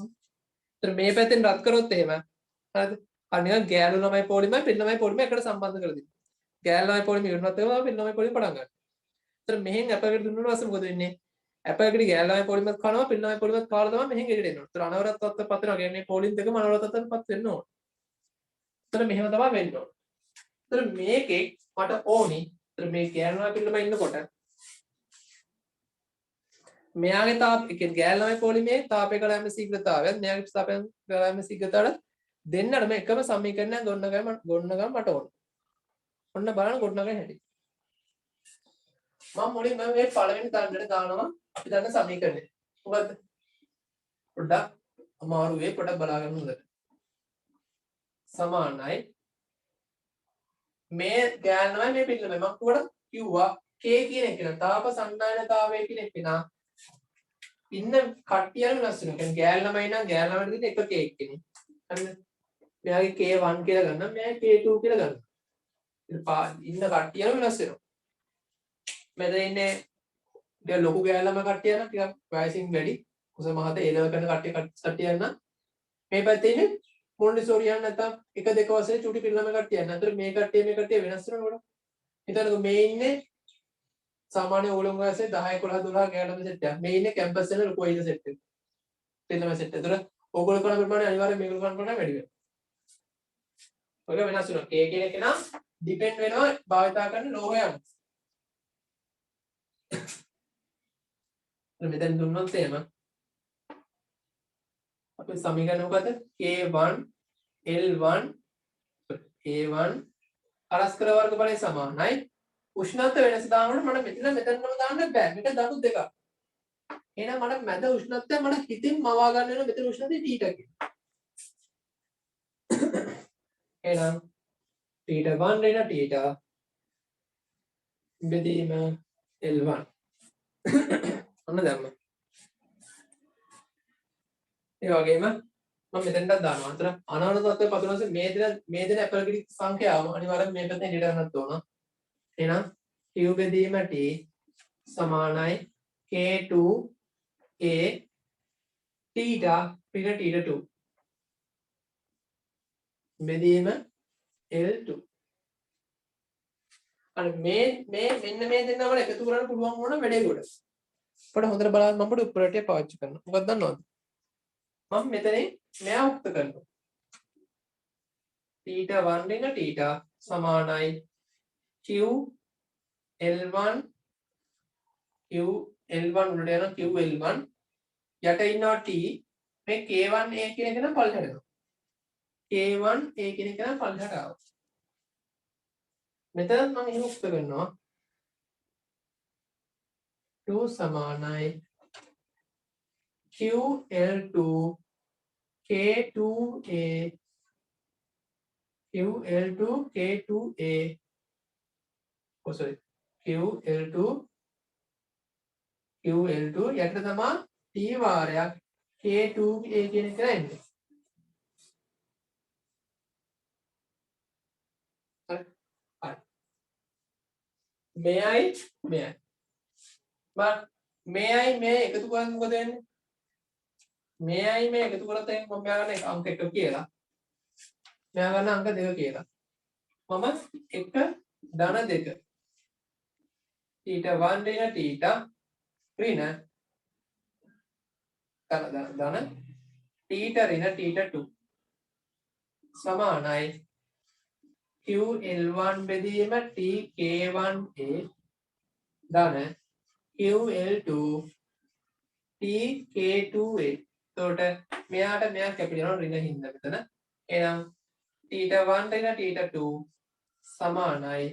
ඒතර මේ පැත්තෙන් රත් කරොත් එහෙම හරිද? අනිවාර්ය ගෑනු ළමයි පොලිමයි පින් ළමයි පොලිමයි එකට සම්බන්ධ කරලා දෙන්න. ගෑනු ළමයි පොලිම ඉවරනත් ඒවා පින් ළමයි පොලිම පටන් ගන්න. ඒතර මෙහෙන් ඇපකට දුන්නාට පස්සේ මොකද වෙන්නේ? ඇපකට ගෑල් ළමයි පොලිමර් කනවා පිළ ළමයි පොලිමර් කාලා තමයි මෙහෙන් එකට එන්නේ. ඒතර අනවරත් තත්ත්වයට පත් වෙනවා. කියන්නේ පොලින් දෙකම අනවරත් තත්ත්වයට පත් වෙන්න ඕන. ඒතර මෙහෙම තමයි වෙන්න ඕන. ඒතර මේකේ මට ඕනි. ඒතර මේ ගෑල් ළමයි පිළ ළමයි ඉන්නකොට මෙයාගේ තාප ඒ කියන්නේ ගෑල් ළමයි පොලිමේ තාපේ කලෑම ශීඝ්‍රතාවයත් මෙයාගේ තාපේ කලෑම ශීඝ්‍රතාවට දෙන්නටම එකම සමීකරණයක් ගොඩනගන්න මට ඕන. ඔන්න බලන්න ගොඩනගන හැටි. මම මුලින්ම මේ පළවෙනි දණ්ඩට දානවා අපි දන්න සමීකරණය. මොකද්ද? පොඩ්ඩක් අමාරුවේ පොඩ්ඩක් බලාගන්න හොඳට. සමානයි මේ ගෑනමයි මේ පිළිමයි මම උඩ කිව්වා K කියන එක න තාප සංනායනතාවය කියන එක න ඉන්න කට්ටියම වෙනස් වෙනවා. කියන්නේ ගෑල් ළමයි නම් ගෑල් ළමයිට දෙන එක K එක්කනේ. හරිද? මෙයාගේ K1 කියලා ගන්නම් මෙයාගේ K2 කියලා ගන්නම්. ඉන්න කට්ටියම වෙනස් වෙනවා. මෙතන ඉන්නේ ටික ලොකු ගෑල් ළමයි කට්ටිය නම් ටිකක් වයසින් වැඩි කුස මහත ඒ ලෙවල් කරන කට්ටිය නම් මේ පැත්තේ ඉන්නේ මොන්ටිසෝරියන් නැත්නම් 1 2 වසරේ චුටි පිරිළම කට්ටිය. නැත්නම් මේ කට්ටිය වෙනස් වෙනවනේ. හිතන්නකෝ මේ ඉන්නේ සාමාන්‍ය ඕලම් වයසේ 10 11 12 ගෑනම සෙට් එකක්. මේ ඉන්නේ කැම්පස් එකේ ලොකු අයිද සෙට් එකක්. පිරිළම සෙට් එක. ඒතර ඕගොල්ලෝ කරන ප්‍රමාණය අනිවාර්යයෙන් මේගොල්ලෝ කරන ප්‍රමාණය වැඩි වෙනවා. ඔක වෙනස් වෙනවා. K කියන එක නම් ඩිපෙන්ඩ් වෙනවා භාවිතා කරන ලෝහයන්. මෙතන දුන්නොත් එහෙම අපේ සමීකරණ මොකද? K1 L1 A1 පරස්පර වර්ගඵලය සමානයි. උෂ්ණත්ව වෙනස දානකොට මට මෙතනම දාන්න බෑ. මේක දණු දෙකක්. එහෙනම් මට මැද උෂ්ණත්වය මට හිතින් මවා ගන්න වෙනවා මෙතන උෂ්ණත්වය T කියලා. එහෙනම් T1 වෙන T බෙදීම L1 ඔන්න දැම්ම. ඒ වගේම මම මෙතෙන්ට දානවා. අතන අනාන තත්ත්වය පතුරනසේ මේ දෙන ඇපල් සංඛ්‍යාව අනිවාර්යෙන් මේ පැත්තෙන් ඉඩ ගන්නත් ඕන. එහෙනම් Q බෙදීම T සමානයි K2 A theta පිට theta 2 බෙදීම L2. අර මේ මෙන්න මේ දෙන්නම එකතු කරන්න පුළුවන් වුණා වැඩේ ගොඩ. පොඩ හොඳට බලන්න මම පොඩ උපරටය පාවිච්චි කරනවා. මොකක්ද දන්නවද? මම මෙතනින් මෙයා උක්ත කරනවා. theta 1 රින theta සමානයි Q L1 උඩට යන Q L1 යට ඉන්නවා T මේ K1 A කියන එක නම් පල්ලෙහාට යනවා. K1 A කියන එක නම් පල්ලෙහාට ආවා. මෙතනත් මම එහෙම උක්ත කරනවා 2 සමානයි QL2 K2A QL2 K2A sorry QL2 යට තමයි T වාරයක් K2A කියන එක එන්නේ. හරි. මෙයයි මේ එකතු කරන් මොකද වෙන්නේ? මෙයයි මේ එකතු කරත් මම මෙයා ගන්න අංක 1 කියලා. මෙයා ගන්න අංක 2 කියලා. මම 1 ධන 2 theta 1 ඍණ theta ඍණ ධන theta ඍණ theta 2 සමානයි QL1 බෙදීම TK1A ධන QL2 TK2A. එතකොට මෙයාට මෙයා කැපිටල් ඍණ හින්දා මෙතන. එහෙනම් theta 1 ඍණ theta 2 සමානයි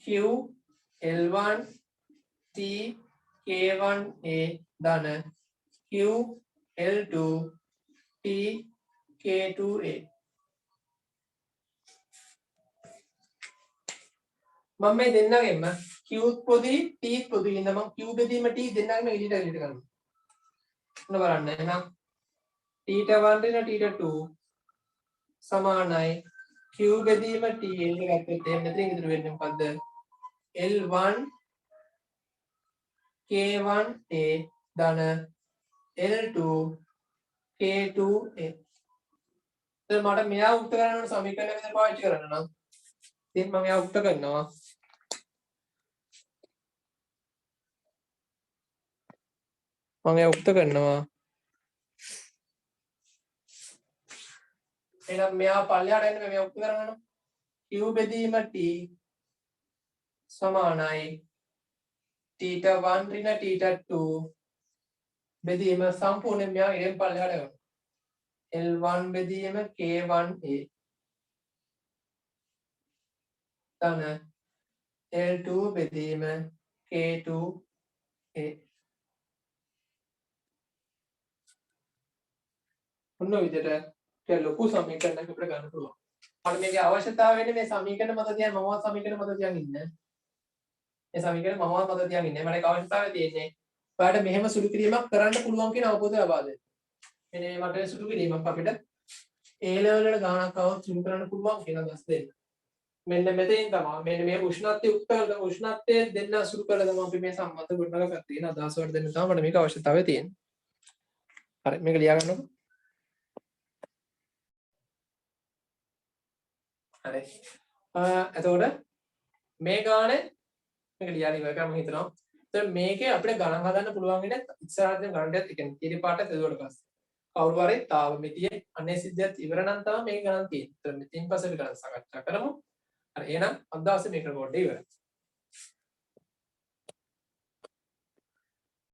QL1 TK1A ධන QL2 TK2A. මම මේ දෙන්නගෙම Q පොදි T පොදි ඉන්න මම Q බෙදීම T දෙන්නගෙම එලියට කරනවා. ඔන්න බලන්න. එහෙනම් theta 1 ඍණ theta 2 සමානයි Q බෙදීම T එන්න ගත්තොත් එහෙනම් මෙතනින් ඉතුරු වෙන්නේ මොකද්ද? L1 K1A ධන L2 K2A. දැන් මට මෙයා උත්තර ගන්න ඕන සමීකරණය විදිහට පාවිච්චි කරන්න නම් ඉතින් මම එයා උත්තර කරනවා මම ඒක උක්ත කරනවා. එහෙනම් මෙයා පල්ලෙහාට එන්න මේ උක්ත කරගන්න. q බෙදීම t සමානයි θ1 ඍණ θ2 බෙදීම සම්පූර්ණයෙන් මෙයා ඉරෙන් පල්ලෙහාට යනවා. L1 බෙදීම K1A තන L2 බෙදීම K2A ඔන්න ඔය විදිහට ලොකු සමීකරණයක් අපිට ගන්න පුළුවන්. අපිට මේකේ අවශ්‍යතාවය වෙන්නේ මේ සමීකරණ මත තියන් මමවත් සමීකරණ මත තියන් ඉන්න. මේ සමීකරණ මමවත් මත තියන් ඉන්නේ. මට ඒක අවශ්‍යතාවය තියෙන්නේ. ඔයාලට මෙහෙම සුළු කිරීමක් කරන්න පුළුවන් කියන අවබෝධය ලබා දෙන්න. මෙන්න මේ මට සුළු කිරීමක් අපිට A level වල ගානක් આવොත් සුළු කරන්න පුළුවන් කියන අදහස් දෙන්න. මෙන්න මෙතෙන් තමයි මෙන්න මේ උෂ්ණත්වය උක්ත කරලා උෂ්ණත්වය දෙන්න අසුරු කරලා තමයි අපි මේ සම්මත ගොඩනගා ගන්න තියෙන අදහස් වලට දෙන්න තමයි මට මේක අවශ්‍යතාවය තියෙන්නේ. හරි මේක ලියා ගන්නකො. හරි. එතකොට මේ ගානේ මේක ලියා ඉවර කරමු හිතනවා. එතකොට මේකේ අපිට ගණන් හදන්න පුළුවන් වෙන්නේ ඉස්සරහට දෙන ගණන්ටත් ඒ කියන්නේ කීරි පාටත් එදුවට පස්සේ. කවුරු හරි තාව මිතියේ අනේ සිද්ධියත් ඉවර නම් තමයි මේක ගණන් තියෙන්නේ. එතකොට මෙතින් පස්සේ අපි ගණන් සාකච්ඡා කරමු. හරි එහෙනම් අද දවසේ මේක රෙකෝඩ් එක ඉවරයි.